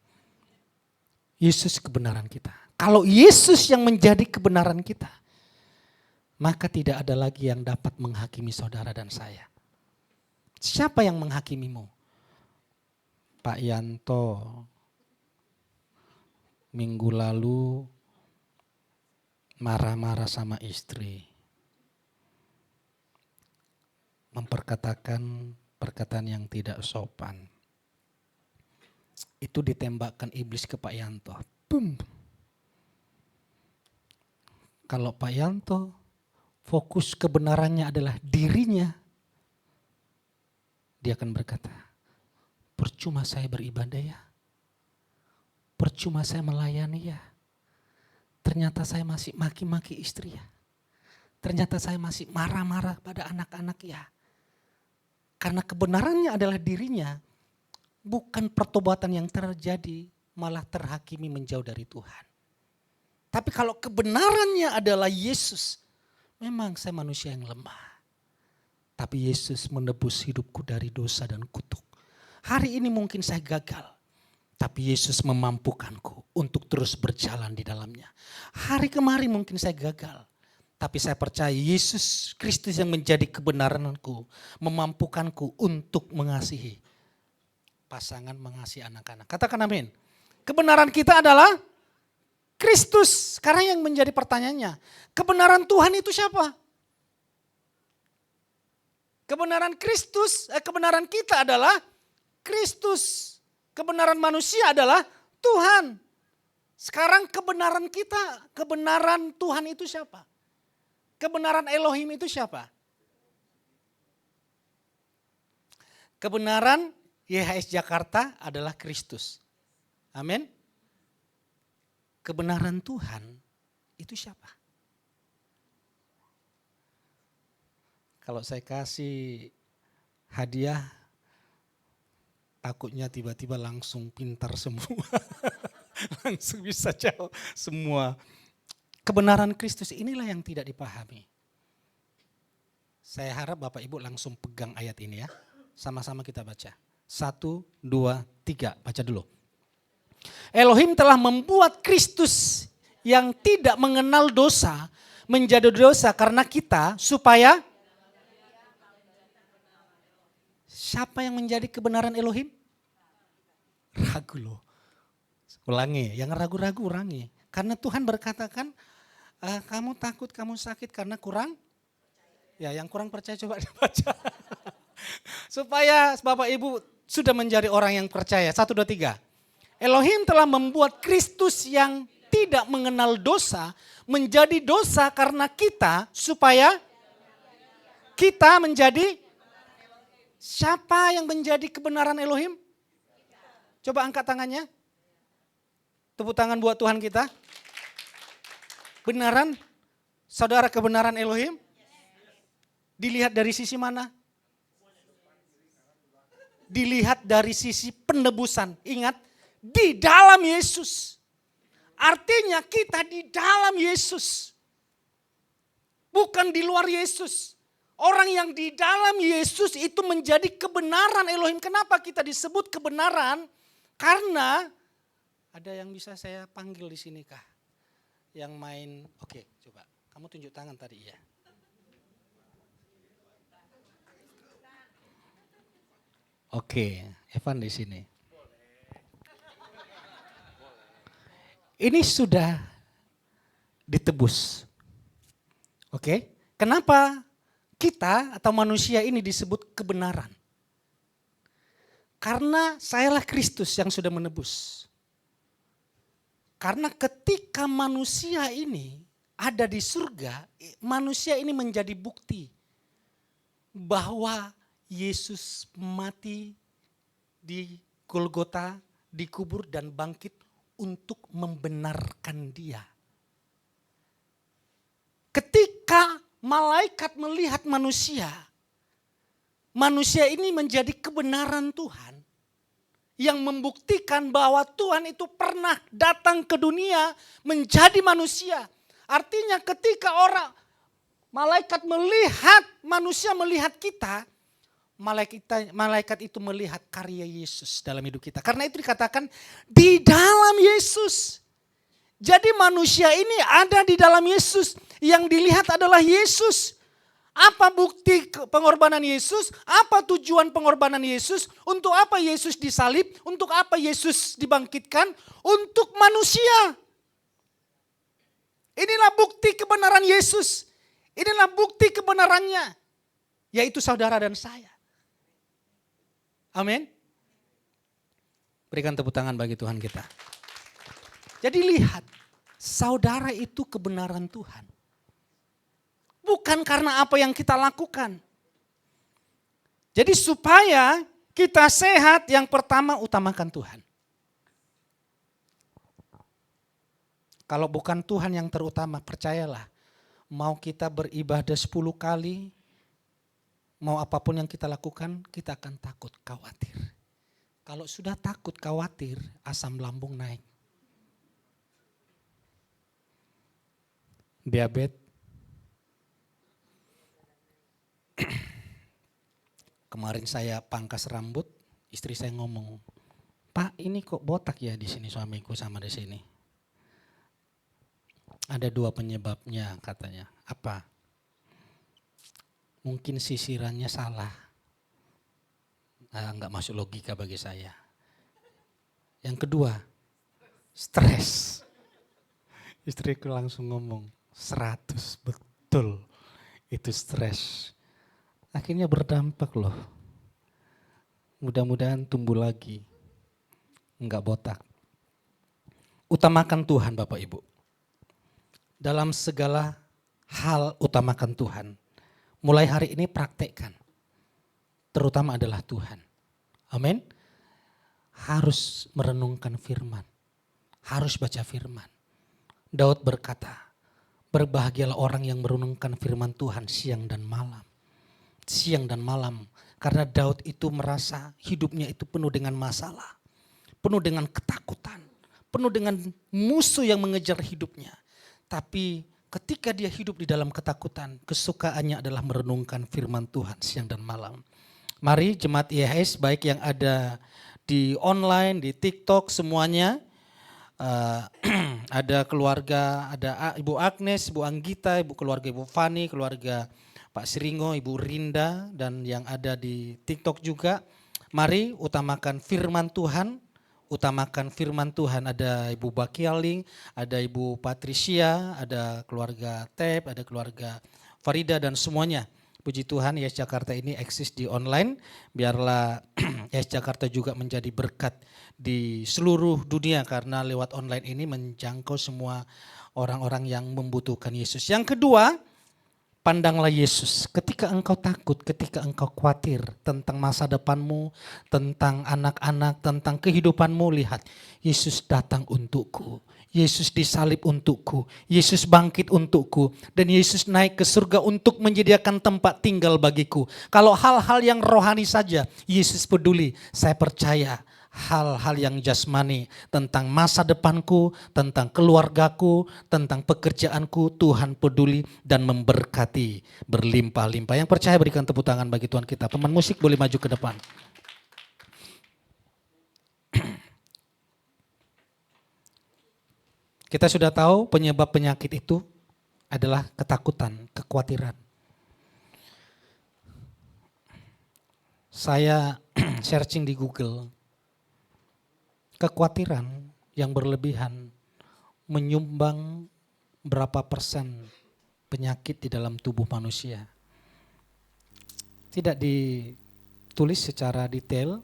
Yesus kebenaran kita. Kalau Yesus yang menjadi kebenaran kita, maka tidak ada lagi yang dapat menghakimi saudara dan saya. Siapa yang menghakimimu? Pak Yanto minggu lalu marah-marah sama istri. Memperkatakan perkataan yang tidak sopan. Itu ditembakkan iblis ke Pak Yanto. Boom. Kalau Pak Yanto fokus kebenarannya adalah dirinya, dia akan berkata, percuma saya beribadah ya. Percuma saya melayani ya. Ternyata saya masih maki-maki istri ya. Ternyata saya masih marah-marah pada anak-anak ya. Karena kebenarannya adalah dirinya. Bukan pertobatan yang terjadi, malah terhakimi menjauh dari Tuhan. Tapi kalau kebenarannya adalah Yesus, memang saya manusia yang lemah. Tapi Yesus menebus hidupku dari dosa dan kutuk. Hari ini mungkin saya gagal. Tapi Yesus memampukanku untuk terus berjalan di dalamnya. Hari kemarin mungkin saya gagal. Tapi saya percaya Yesus Kristus yang menjadi kebenaranku. Memampukanku untuk mengasihi pasangan, mengasihi anak-anak. Katakan amin. Kebenaran kita adalah Kristus. Sekarang yang menjadi pertanyaannya, kebenaran Tuhan itu siapa? Kebenaran Kristus, kebenaran kita adalah Kristus. Kebenaran manusia adalah Tuhan. Sekarang kebenaran kita, kebenaran Tuhan itu siapa? Kebenaran Elohim itu siapa? Kebenaran YHS Jakarta adalah Kristus. Amin. Kebenaran Tuhan itu siapa? Kalau saya kasih hadiah, takutnya tiba-tiba langsung pintar semua. Langsung bisa jawab semua. Kebenaran Kristus inilah yang tidak dipahami. Saya harap Bapak Ibu langsung pegang ayat ini ya. Sama-sama kita baca. 1, 2, 3. Baca dulu. Elohim telah membuat Kristus yang tidak mengenal dosa menjadi dosa karena kita supaya siapa yang menjadi kebenaran Elohim? Ragu loh. Ulangi, yang ragu-ragu ulangi. Karena Tuhan berkatakan, kamu takut, kamu sakit karena kurang. Ya, yang kurang percaya coba dibaca. Supaya Bapak Ibu sudah menjadi orang yang percaya. 1, 2, 3. Elohim telah membuat Kristus yang tidak mengenal dosa menjadi dosa karena kita supaya kita menjadi. Siapa yang menjadi kebenaran Elohim? Coba angkat tangannya. Tepuk tangan buat Tuhan kita. Benaran, saudara, kebenaran Elohim? Dilihat dari sisi mana? Dilihat dari sisi penebusan. Ingat, di dalam Yesus. Artinya kita di dalam Yesus. Bukan di luar Yesus. Orang yang di dalam Yesus itu menjadi kebenaran Elohim. Kenapa kita disebut kebenaran? Karena ada yang bisa saya panggil di sini kah? Yang main, oke, coba. Kamu tunjuk tangan tadi ya. Oke, Evan di sini. Ini sudah ditebus. Oke, kenapa kita atau manusia ini disebut kebenaran? Karena sayalah Kristus yang sudah menebus. Karena ketika manusia ini ada di surga, manusia ini menjadi bukti bahwa Yesus mati di Golgota, dikubur dan bangkit untuk membenarkan dia. Ketika malaikat melihat manusia, manusia ini menjadi kebenaran Tuhan yang membuktikan bahwa Tuhan itu pernah datang ke dunia menjadi manusia. Artinya ketika malaikat melihat, manusia melihat kita, malaikat itu melihat karya Yesus dalam hidup kita. Karena itu dikatakan di dalam Yesus. Jadi manusia ini ada di dalam Yesus. Yang dilihat adalah Yesus. Apa bukti pengorbanan Yesus? Apa tujuan pengorbanan Yesus? Untuk apa Yesus disalib? Untuk apa Yesus dibangkitkan? Untuk manusia. Inilah bukti kebenaran Yesus. Inilah bukti kebenarannya. Yaitu saudara dan saya. Amin. Berikan tepuk tangan bagi Tuhan kita. Jadi lihat, saudara itu kebenaran Tuhan. Bukan karena apa yang kita lakukan. Jadi supaya kita sehat, yang pertama utamakan Tuhan. Kalau bukan Tuhan yang terutama, percayalah. Mau kita beribadah 10 kali, mau apapun yang kita lakukan, kita akan takut, khawatir. Kalau sudah takut, khawatir, asam lambung naik. Diabetes. Kemarin saya pangkas rambut, istri saya ngomong, Pak, ini kok botak ya di sini suamiku sama di sini. Ada 2 penyebabnya katanya. Apa? Mungkin sisirannya salah. Enggak masuk logika bagi saya. Yang kedua, stres. Istriku langsung ngomong, 100 betul itu stres. Akhirnya berdampak loh. Mudah-mudahan tumbuh lagi. Enggak botak. Utamakan Tuhan Bapak Ibu. Dalam segala hal utamakan Tuhan. Mulai hari ini praktekkan. Terutama adalah Tuhan. Amin. Harus merenungkan firman. Harus baca firman. Daud berkata, berbahagialah orang yang merenungkan firman Tuhan siang dan malam. Siang dan malam. Karena Daud itu merasa hidupnya itu penuh dengan masalah. Penuh dengan ketakutan, penuh dengan musuh yang mengejar hidupnya. Tapi ketika dia hidup di dalam ketakutan, kesukaannya adalah merenungkan firman Tuhan siang dan malam. Mari jemaat IHS baik yang ada di online, di TikTok semuanya. Ada keluarga, ada Ibu Agnes, Ibu Anggita, keluarga Ibu Fani, keluarga Pak Siringo, Ibu Rinda, dan yang ada di TikTok juga. Mari utamakan firman Tuhan. Utamakan firman Tuhan. Ada Ibu Bakialing, ada Ibu Patricia, ada keluarga Tep, ada keluarga Farida dan semuanya. Puji Tuhan YES Jakarta ini eksis di online. Biarlah YES Jakarta juga menjadi berkat di seluruh dunia karena lewat online ini menjangkau semua orang-orang yang membutuhkan Yesus. Yang kedua, pandanglah Yesus. Ketika engkau takut, ketika engkau khawatir tentang masa depanmu, tentang anak-anak, tentang kehidupanmu, lihat Yesus datang untukku. Yesus disalib untukku. Yesus bangkit untukku. Dan Yesus naik ke surga untuk menyediakan tempat tinggal bagiku. Kalau hal-hal yang rohani saja, Yesus peduli. Saya percaya hal-hal yang jasmani tentang masa depanku, tentang keluargaku, tentang pekerjaanku, Tuhan peduli dan memberkati berlimpah-limpah. Yang percaya berikan tepuk tangan bagi Tuhan kita. Teman musik boleh maju ke depan. Kita sudah tahu penyebab penyakit itu adalah ketakutan, kekhawatiran. Saya searching di Google. Kekhawatiran yang berlebihan menyumbang berapa persen penyakit di dalam tubuh manusia. Tidak ditulis secara detail,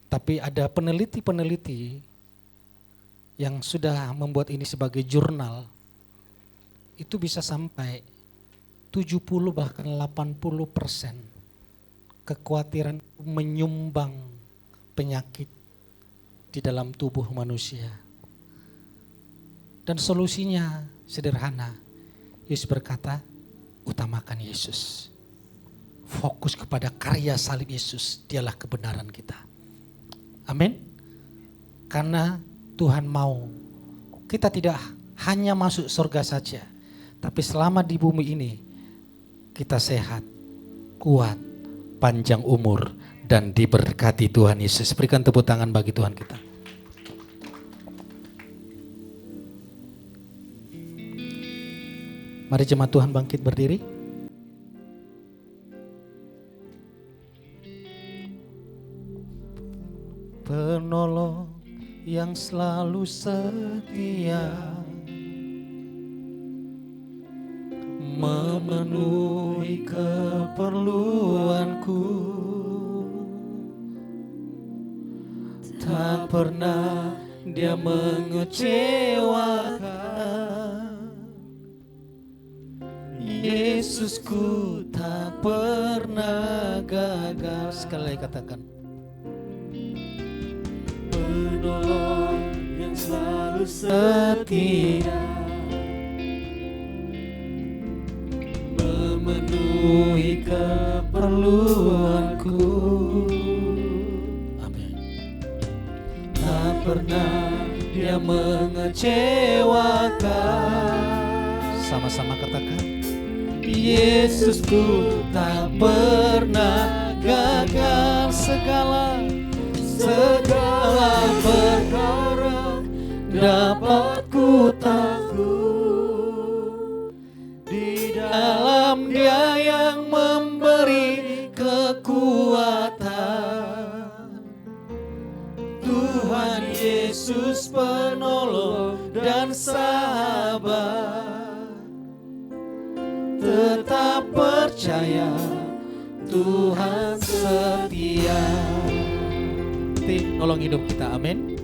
tapi ada peneliti-peneliti yang sudah membuat ini sebagai jurnal. Itu bisa sampai 70 bahkan 80% kekhawatiran menyumbang penyakit di dalam tubuh manusia. Dan solusinya sederhana. Yesus berkata, utamakan Yesus. Fokus kepada karya salib Yesus, dialah kebenaran kita. Amin. Karena Tuhan mau kita tidak hanya masuk surga saja, tapi selama di bumi ini kita sehat, kuat, panjang umur, dan diberkati Tuhan Yesus. Berikan tepuk tangan bagi Tuhan kita. Mari jemaat Tuhan bangkit berdiri. Penolong yang selalu setia, memenuhi keperluanku, tak pernah dia mengecewakan. Yesusku tak pernah gagal. Sekali lagi katakan, penolong yang selalu setia, memenuhi keperluanku. Amin. Tak pernah dia mengecewakan. Sama-sama katakan, Yesusku tak pernah gagal. Segala segala perkara dapat ku takluk di dalam Dia yang memberi kekuatan. Tuhan Yesus penolong dan sahabat, tetap percaya Tuhan setia. Nolong hidup kita, amin.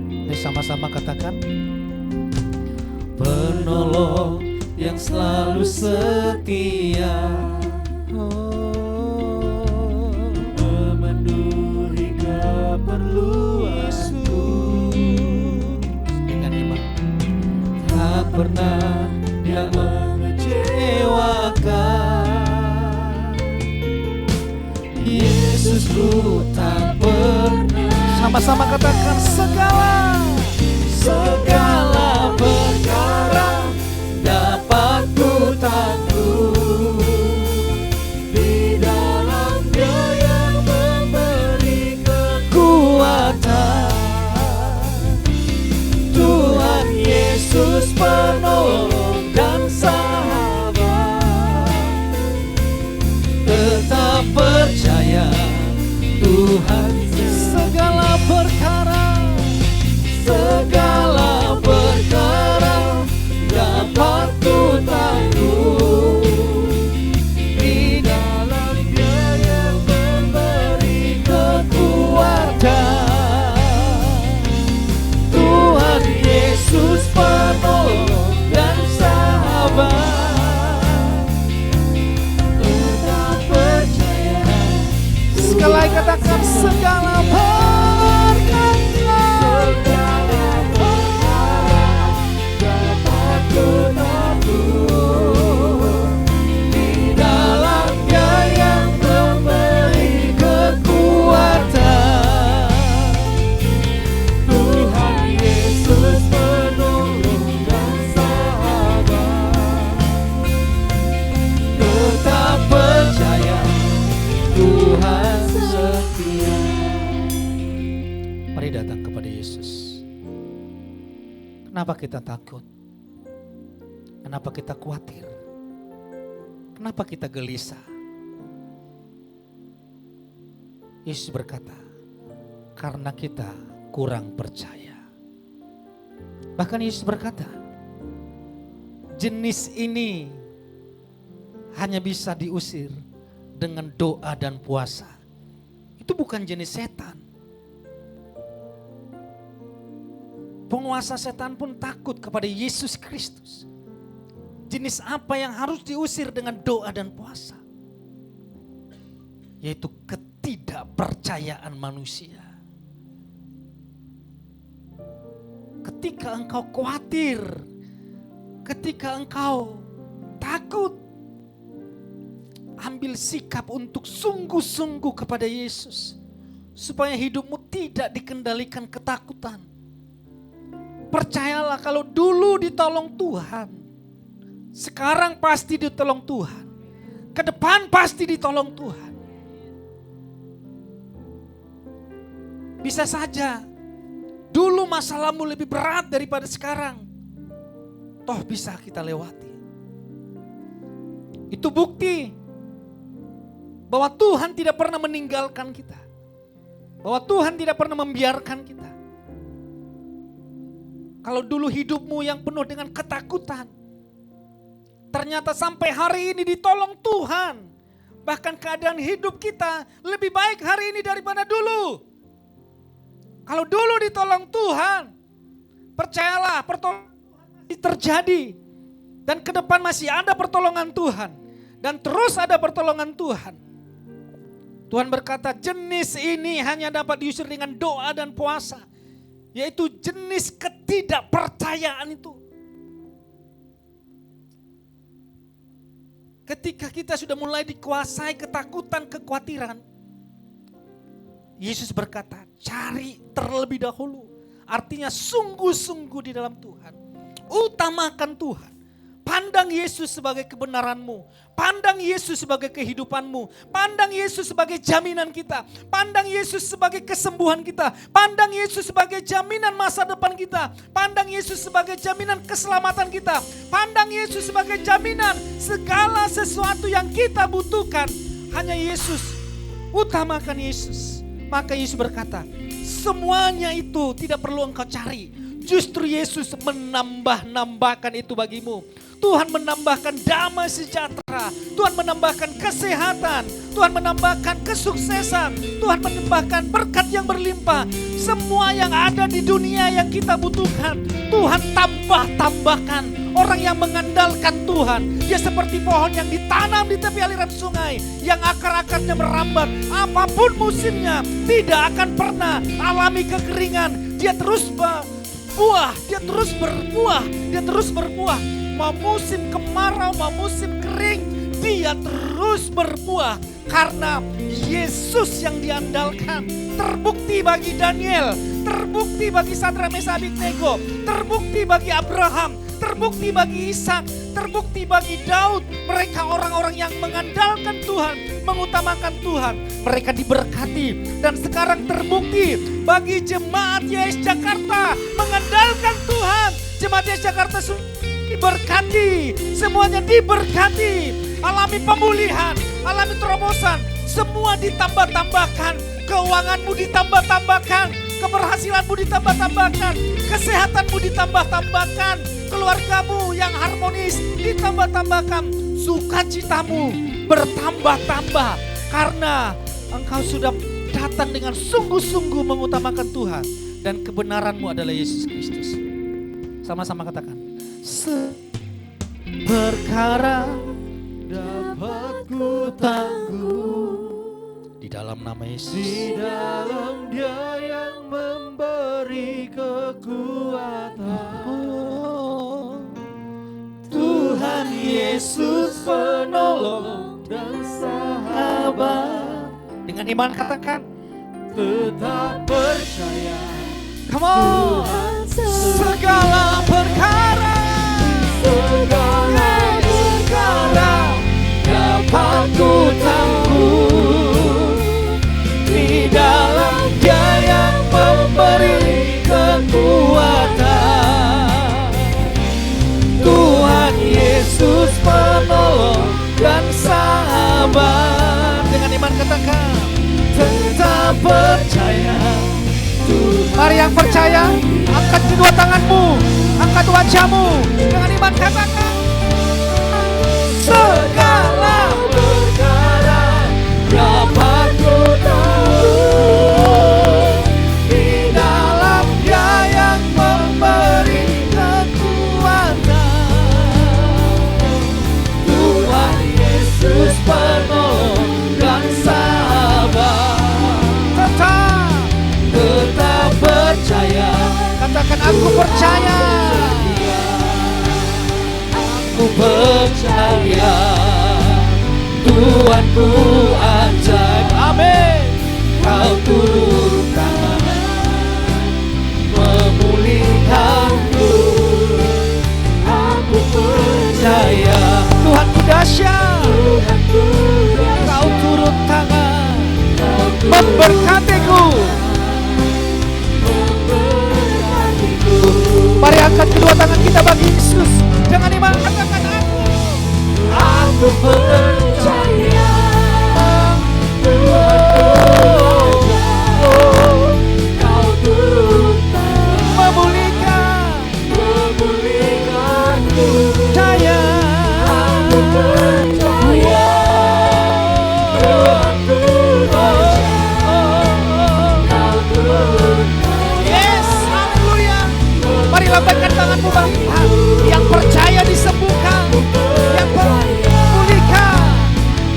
Mari sama-sama katakan, penolong yang selalu setia, memenuhi keperluanku dengan iman. Tak pernah Dia mengecewakan. Yesusku tak pernah. Sama-sama katakan, segala perkara dapat ku takluk di dalam Dia yang memberi kekuatan. Tuhan Yesus penolong dan sahabat, tetap percaya Tuhan. Segala perkara dapat ku takluk di dalam Dia yang memberi kekuatan. Tuhan Yesus penolong dan sahabat, tetap percaya. Sekali lagi katakan, segala Kenapa kita takut? Kenapa kita khawatir? Kenapa kita gelisah? Yesus berkata, karena kita kurang percaya. Bahkan Yesus berkata, jenis ini hanya bisa diusir dengan doa dan puasa. Itu bukan jenis setan. Penguasa setan pun takut kepada Yesus Kristus. Jenis apa yang harus diusir dengan doa dan puasa? Yaitu ketidakpercayaan manusia. Ketika engkau khawatir, ketika engkau takut, ambil sikap untuk sungguh-sungguh kepada Yesus. Supaya hidupmu tidak dikendalikan ketakutan. Percayalah kalau dulu ditolong Tuhan, sekarang pasti ditolong Tuhan, ke depan pasti ditolong Tuhan. Bisa saja dulu masalahmu lebih berat daripada sekarang, toh bisa kita lewati. Itu bukti bahwa Tuhan tidak pernah meninggalkan kita, bahwa Tuhan tidak pernah membiarkan kita. Kalau dulu hidupmu yang penuh dengan ketakutan, ternyata sampai hari ini ditolong Tuhan. Bahkan keadaan hidup kita lebih baik hari ini daripada dulu. Kalau dulu ditolong Tuhan, percayalah pertolongan masih terjadi. Dan ke depan masih ada pertolongan Tuhan. Dan terus ada pertolongan Tuhan. Tuhan berkata, jenis ini hanya dapat diusir dengan doa dan puasa. Yaitu jenis ketidakpercayaan itu. Ketika kita sudah mulai dikuasai ketakutan, kekhawatiran, Yesus berkata, cari terlebih dahulu. Artinya sungguh-sungguh di dalam Tuhan. Utamakan Tuhan. Pandang Yesus sebagai kebenaranmu. Pandang Yesus sebagai kehidupanmu. Pandang Yesus sebagai jaminan kita. Pandang Yesus sebagai kesembuhan kita. Pandang Yesus sebagai jaminan masa depan kita. Pandang Yesus sebagai jaminan keselamatan kita. Pandang Yesus sebagai jaminan segala sesuatu yang kita butuhkan. Hanya Yesus. Utamakan Yesus. Maka Yesus berkata, semuanya itu tidak perlu engkau cari. Justru Yesus menambahkan itu bagimu. Tuhan menambahkan damai sejahtera. Tuhan menambahkan kesehatan. Tuhan menambahkan kesuksesan. Tuhan menambahkan berkat yang berlimpah. Semua yang ada di dunia yang kita butuhkan, Tuhan tambahkan. Orang yang mengandalkan Tuhan, dia seperti pohon yang ditanam di tepi aliran sungai, yang akar-akarnya merambat. Apapun musimnya, tidak akan pernah alami kekeringan. Dia terus berbuah, dia terus berbuah, dia terus berbuah. Mau musim kemarau, mau musim kering, dia terus berbuah. Karena Yesus yang diandalkan. Terbukti bagi Daniel, terbukti bagi Sadrak Mesakh Abednego, terbukti bagi Abraham, terbukti bagi Ishak, terbukti bagi Daud. Mereka orang-orang yang mengandalkan Tuhan, mengutamakan Tuhan. Mereka diberkati. Dan sekarang terbukti bagi Jemaat YS Jakarta mengandalkan Tuhan. Jemaat YS Jakarta diberkati, semuanya diberkati, alami pemulihan, alami terobosan, semua ditambah-tambahkan, keuanganmu ditambah-tambahkan, keberhasilanmu ditambah-tambahkan, kesehatanmu ditambah-tambahkan, keluargamu yang harmonis ditambah-tambahkan, sukacitamu bertambah-tambah karena engkau sudah datang dengan sungguh-sungguh mengutamakan Tuhan dan kebenaranmu adalah Yesus Kristus. Sama-sama katakan. Perkara dapat ku tangguh di dalam nama Yesus. Di dalam Dia yang memberi kekuatan. Tuhan Yesus penolong dan sahabat. Dengan iman katakan, tetap percaya. Come on. Segala perkara dapat ku tangguh di dalam Dia yang memberi kekuatan. Tuhan Yesus penolong dan sahabat. Dengan iman katakan, tetap percaya. Mari yang percaya, angkat kedua tanganmu, angkat wajahmu, dengan iman katakan, segala perkara dapat ku tangguh di dalam Dia yang memberi kekuatan. Tuhan Yesus penolong dan sahabat. Tetap percaya. Katakan, aku percaya. Aku percaya Tuhanku ajaib. Amin. Kau turun tangan memulihkanku. Aku percaya Tuhanku dahsyat. Kau turun tangan memberkatiku. Mari angkat kedua tangan kita bagi Yesus. Dengan iman katakan, aku percaya. Kau turun memulihkanku. Percaya. Aku percaya. Lambaikan tanganmu Bapa. Yang percaya disembuhkan, yang pulihkan.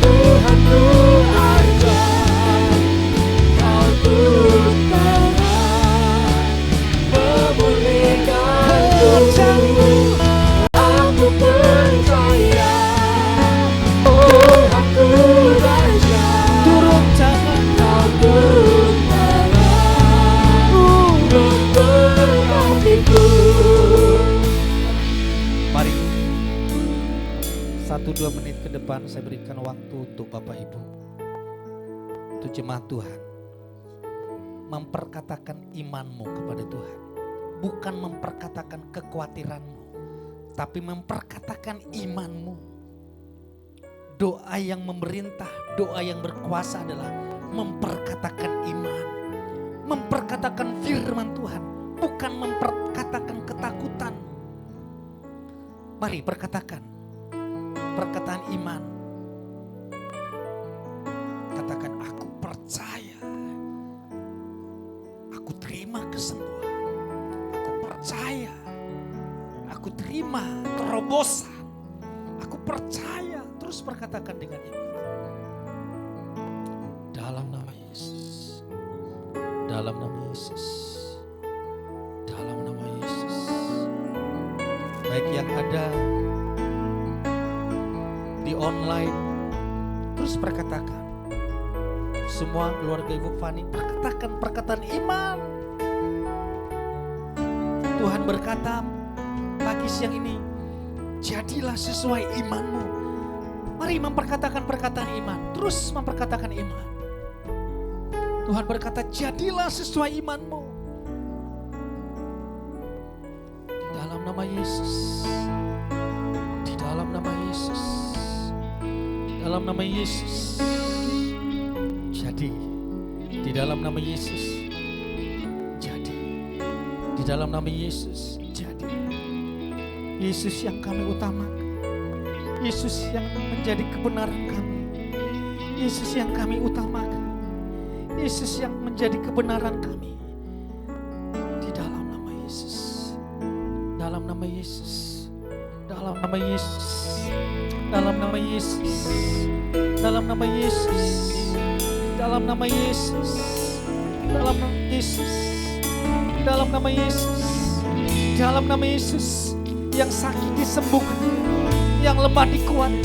Tuhan ajaib, Kau turun tangan memulihkanku. Aku percaya Tuhan ajaib, turun tangan, Kau turun tangan memberkatiku. Mari 1-2 menit ke depan saya berikan waktu untuk Bapak Ibu, untuk jemaat Tuhan, memperkatakan imanmu kepada Tuhan. Bukan memperkatakan kekhawatiranmu, tapi memperkatakan imanmu. Doa yang memerintah, doa yang berkuasa adalah memperkatakan iman. Memperkatakan firman Tuhan, bukan memperkatakan ketakutan. Mari perkatakan perkataan iman. Katakan, aku percaya, aku terima kesembuhan, aku percaya, aku terima terobosan, aku percaya. Terus perkatakan dengan iman. Dalam nama Yesus, dalam nama Yesus, dalam nama Yesus. Baik yang ada di online, terus perkatakan. Semua keluarga Ibu Fani perkatakan perkataan iman. Tuhan berkata pagi siang ini, jadilah sesuai imanmu. Mari memperkatakan perkataan iman, terus memperkatakan iman. Tuhan berkata, jadilah sesuai imanmu. Di dalam nama Yesus, di dalam nama Yesus, di dalam nama Yesus. Jadi, di dalam nama Yesus, jadi. Di dalam nama Yesus, jadi. Yesus yang kami utamakan. Yesus yang menjadi kebenaran kami. Yesus yang kami utamakan. Yesus yang menjadi kebenaran kami. Di dalam nama Yesus. Dalam nama Yesus. Dalam nama Yesus. Dalam nama Yesus. Dalam nama Yesus. Dalam nama Yesus. Dalam nama Yesus. Dalam nama Yesus. Dalam nama Yesus. Yang sakit disembuhkan, yang lemah dikuatkan,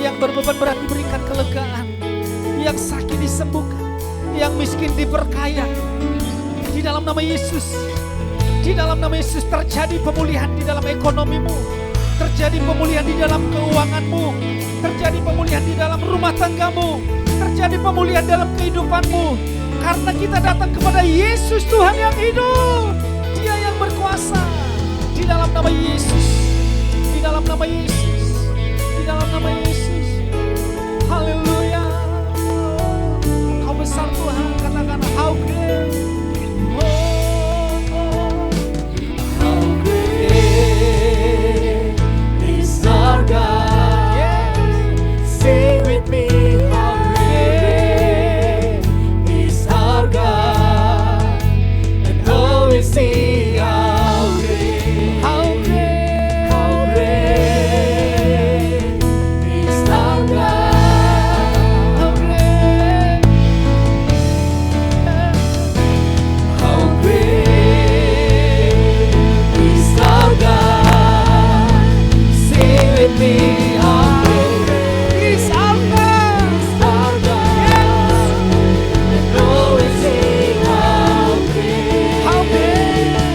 yang berbeban berat diberikan kelegaan, yang sakit disembuhkan, yang miskin diberkaya. Di dalam nama Yesus, di dalam nama Yesus terjadi pemulihan di dalam ekonomimu, terjadi pemulihan di dalam keuanganmu, terjadi pemulihan di dalam rumah tanggamu, terjadi pemulihan dalam kehidupanmu. Karena kita datang kepada Yesus Tuhan yang hidup, Dia yang berkuasa. Di dalam nama Yesus, di dalam nama Yesus, di dalam nama Yesus. Haleluya. Kau besar Tuhan, katakan how great. How great is our God. Yes. Sing with me, how great is our God. And oh, we sing how great, how great, how great is our God. How great. How great is our God. Sing with me, how great Is our God. is our God. And oh, we sing how great, How great.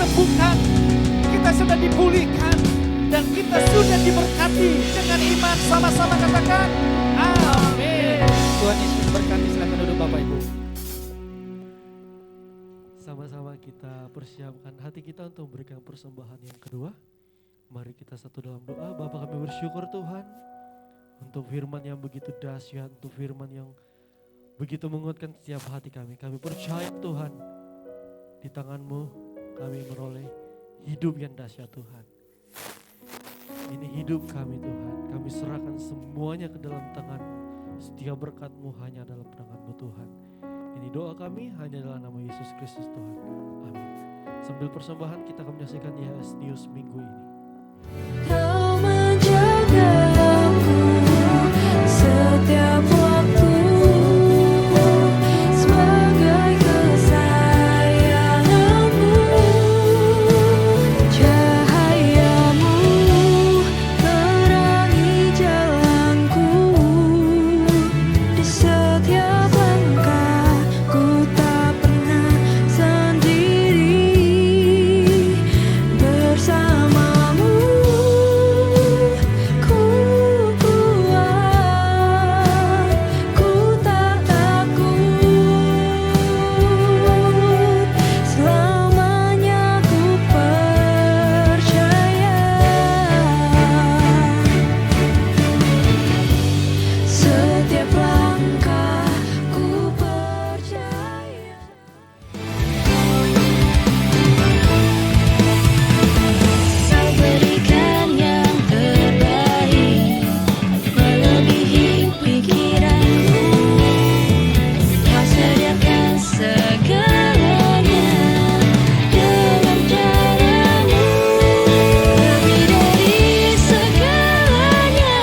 disembuhkan, kita sudah dipulihkan, dan kita sudah diberkati dengan iman. Sama-sama katakan, amin. Tuhan Yesus berkati. Silakan duduk Bapak Ibu. Sama-sama kita persiapkan hati kita untuk memberikan persembahan yang kedua. Mari kita satu dalam doa. Bapa, kami bersyukur Tuhan untuk firman yang begitu dahsyat, untuk firman yang begitu menguatkan setiap hati kami. Kami percaya Tuhan, di tangan-Mu kami meroleh hidup yang dahsyat Tuhan. Ini hidup kami Tuhan, kami serahkan semuanya ke dalam tangan-Mu. Setiap berkat-Mu hanya dalam tangan-Mu Tuhan. Ini doa kami hanya dalam nama Yesus Kristus Tuhan. Amin. Sambil persembahan kita akan menyaksikan YHS News minggu ini. Kau menjagaku setiap waktu sebagai kesayanganmu, cahayamu terangi jalanku, di setiap langkah ku tak pernah sendiri, bersamamu ku kuat, ku tak takut, selamanya ku percaya, setiap langkah ku percaya. Kau berikan yang terbaik, melebihi pikiranku. Kau sediakan segalanya dengan caramu, lebih dari segalanya.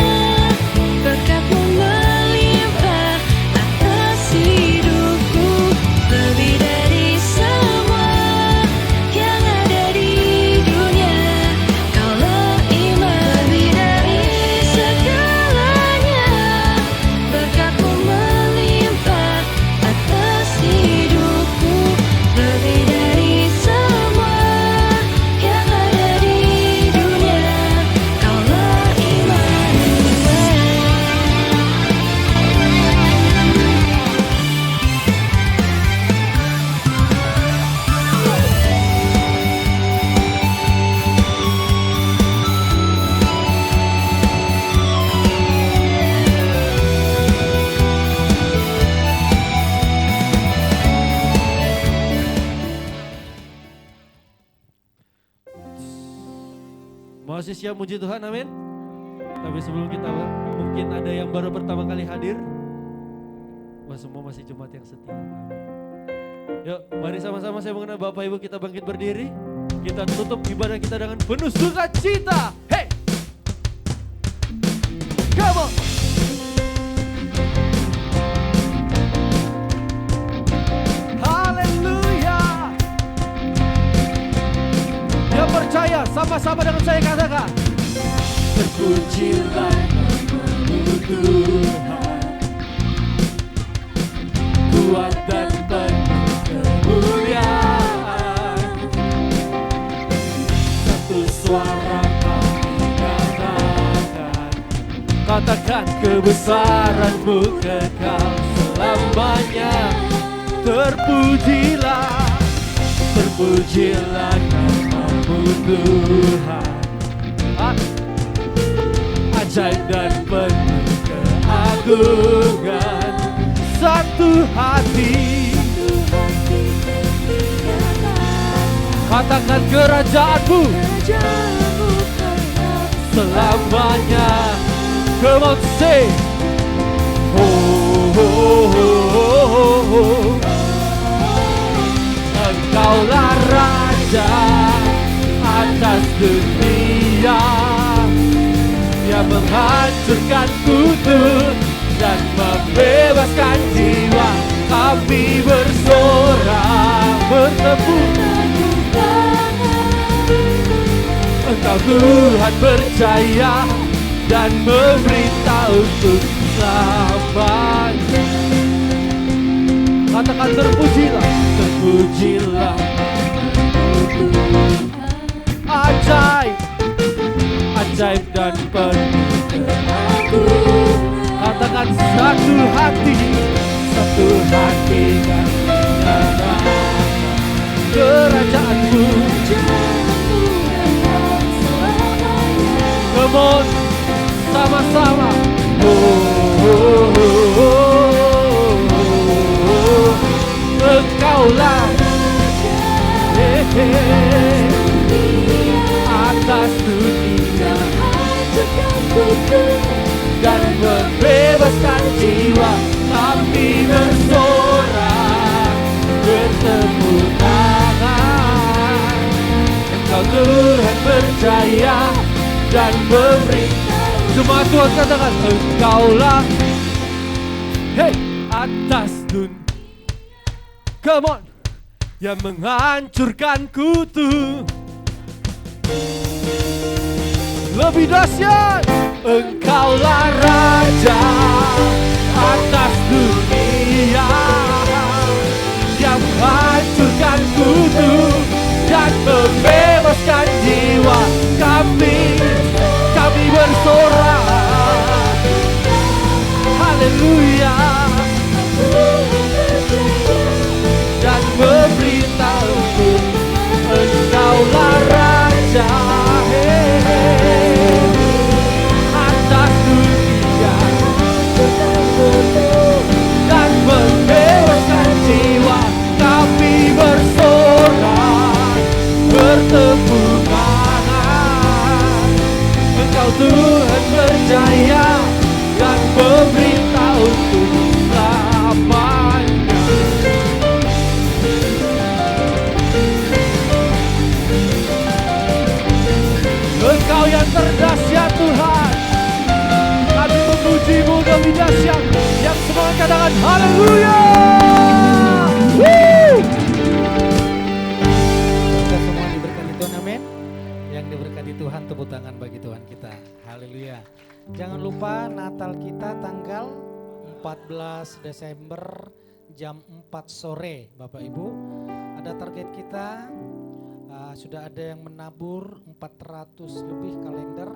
Berkat-Mu melimpah atas hidupku, lebih dari semua yang ada di dunia. Kaulah iman, lebih dari segalanya. Berkat-Mu melimpah atas hidupku, lebih dari semua yang ada di dunia. Kaulah Masih siap muji Tuhan, amin. Tapi sebelum kita, mungkin ada yang baru pertama kali hadir. Wah, semua masih jemaat yang setia, amin. Yuk, mari sama-sama saya mengenal Bapak Ibu, kita bangkit berdiri. Kita tutup ibadah kita dengan penuh sukacita. Hey! Come on! Haleluya! Yang percaya sama-sama dengan saya katakan, terpujilah namamu Tuhan, kuat dan penuh kemuliaan. Satu suara kami katakan kebesaran-Mu kekal selamanya. Terpujilah, terpujilah namamu Tuhan, ajaib dan penuh keagungan. satu hati. Katakan kerajaan-Mu selamanya. Come on, say. Oh, oh, oh, oh, oh. Engkaulah Raja atas dunia, yang menghancurkan kutuk dan membebaskan jiwa. Kami bersorak bertepuk, Engkau Tuhan percaya dan memerintah untuk selamanya. Katakan terpujilah, terpujilah Ajaib, ajaib dan penuh keagungan. Katakan satu hati dan menyatakan kerajaanmu. Come on, sama-sama. Engkaulah atas dunia dan membebaskan jiwa. Kami bersorak bertepuk tangan. Engkau Tuhan berjaya dan memberi. Semua Tuhan katakan engkaulah atas dunia. Come on, yang menghancurkan kutu. Lebih dahsyat, engkaulah raja atas dunia yang menghancurkan kutu dan membebaskan jiwa. Kami bersorak, haleluya, dan memberitahu engkaulah raja atas dunia dan membebaskan jiwa. Kami bersorak bertepuk tangan. Engkau Tuhan berjaya dan memerintah untuk selamanya. Engkau yang terdahsyat Tuhan, kami memuji-Mu lebih dahsyat. Yang semua katakan haleluya. Kita semua diberkati Tuhan, amin. Yang diberkati Tuhan, tepuk tangan bagi Tuhan kita. Haleluya. Jangan lupa Natal kita tanggal 14 Desember jam 4 sore Bapak Ibu. Ada target kita, sudah ada yang menabur 400 lebih kalender.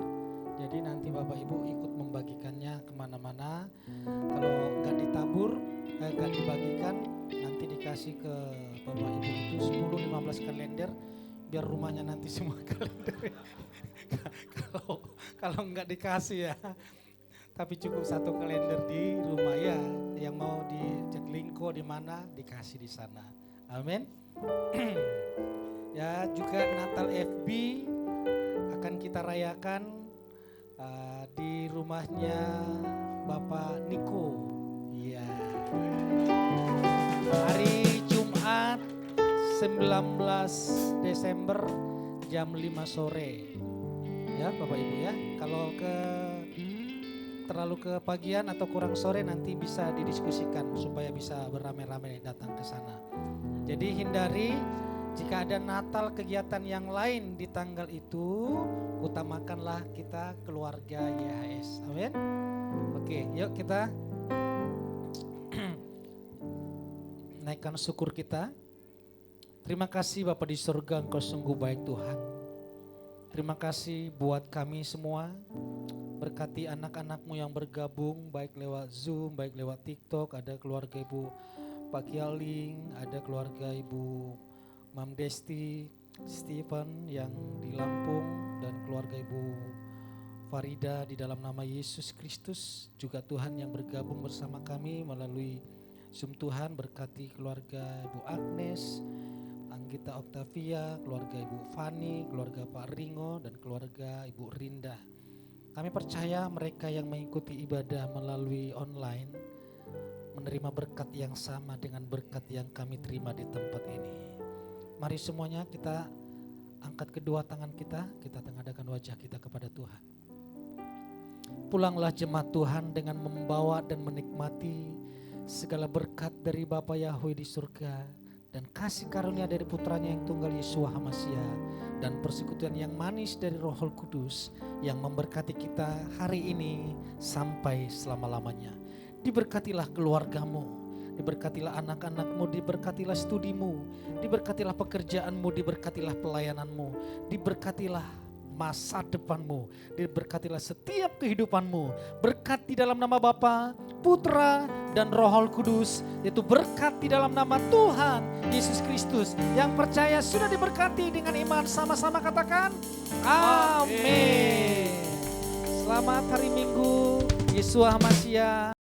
Jadi nanti Bapak Ibu ikut membagikannya kemana-mana. Kalau nggak ditabur, nggak dibagikan, nanti dikasih ke Bapak Ibu itu 10-15 kalender. Biar rumahnya nanti semua kalender. Kalau nggak dikasih ya. Tapi cukup satu kalender di rumah ya. Yang mau di Jaklingko di mana dikasih di sana. Amin. Ya juga Natal FB akan kita rayakan di rumahnya Bapak Niko. Iya. Hari Jumat 19 Desember jam 5 sore. Ya Bapak Ibu ya. Kalau terlalu kepagian atau kurang sore nanti bisa didiskusikan supaya bisa beramai-ramai datang ke sana. Jadi hindari jika ada Natal kegiatan yang lain di tanggal itu, utamakanlah kita keluarga YHS. Amin. Oke, yuk kita naikkan syukur kita. Terima kasih Bapa di surga, Engkau sungguh baik Tuhan. Terima kasih buat kami semua. Berkati anak-anak-Mu yang bergabung baik lewat Zoom, baik lewat TikTok. Ada keluarga Ibu Pak Kialing, ada keluarga Ibu Mam Desti, Stephen yang di Lampung, dan keluarga Ibu Farida di dalam nama Yesus Kristus. Juga Tuhan yang bergabung bersama kami melalui Zoom. Tuhan berkati keluarga Ibu Agnes, Anggita Octavia, keluarga Ibu Fani, keluarga Pak Ringo, dan keluarga Ibu Rinda. Kami percaya mereka yang mengikuti ibadah melalui online menerima berkat yang sama dengan berkat yang kami terima di tempat ini. Mari semuanya kita angkat kedua tangan kita tengadahkan wajah kita kepada Tuhan. Pulanglah jemaat Tuhan dengan membawa dan menikmati segala berkat dari Bapa Yahweh di surga dan kasih karunia dari putranya yang tunggal Yeshua HaMasyiah dan persekutuan yang manis dari Roh Kudus yang memberkati kita hari ini sampai selama-lamanya. Diberkatilah keluargamu, diberkatilah anak-anakmu, diberkatilah studimu, diberkatilah pekerjaanmu, diberkatilah pelayananmu, diberkatilah masa depanmu, diberkatilah setiap kehidupanmu. Berkat di dalam nama Bapa, Putra, dan Roh Kudus, yaitu berkat di dalam nama Tuhan Yesus Kristus. Yang percaya sudah diberkati dengan iman, sama-sama katakan amin. Selamat hari Minggu, Yeshua HaMashiach.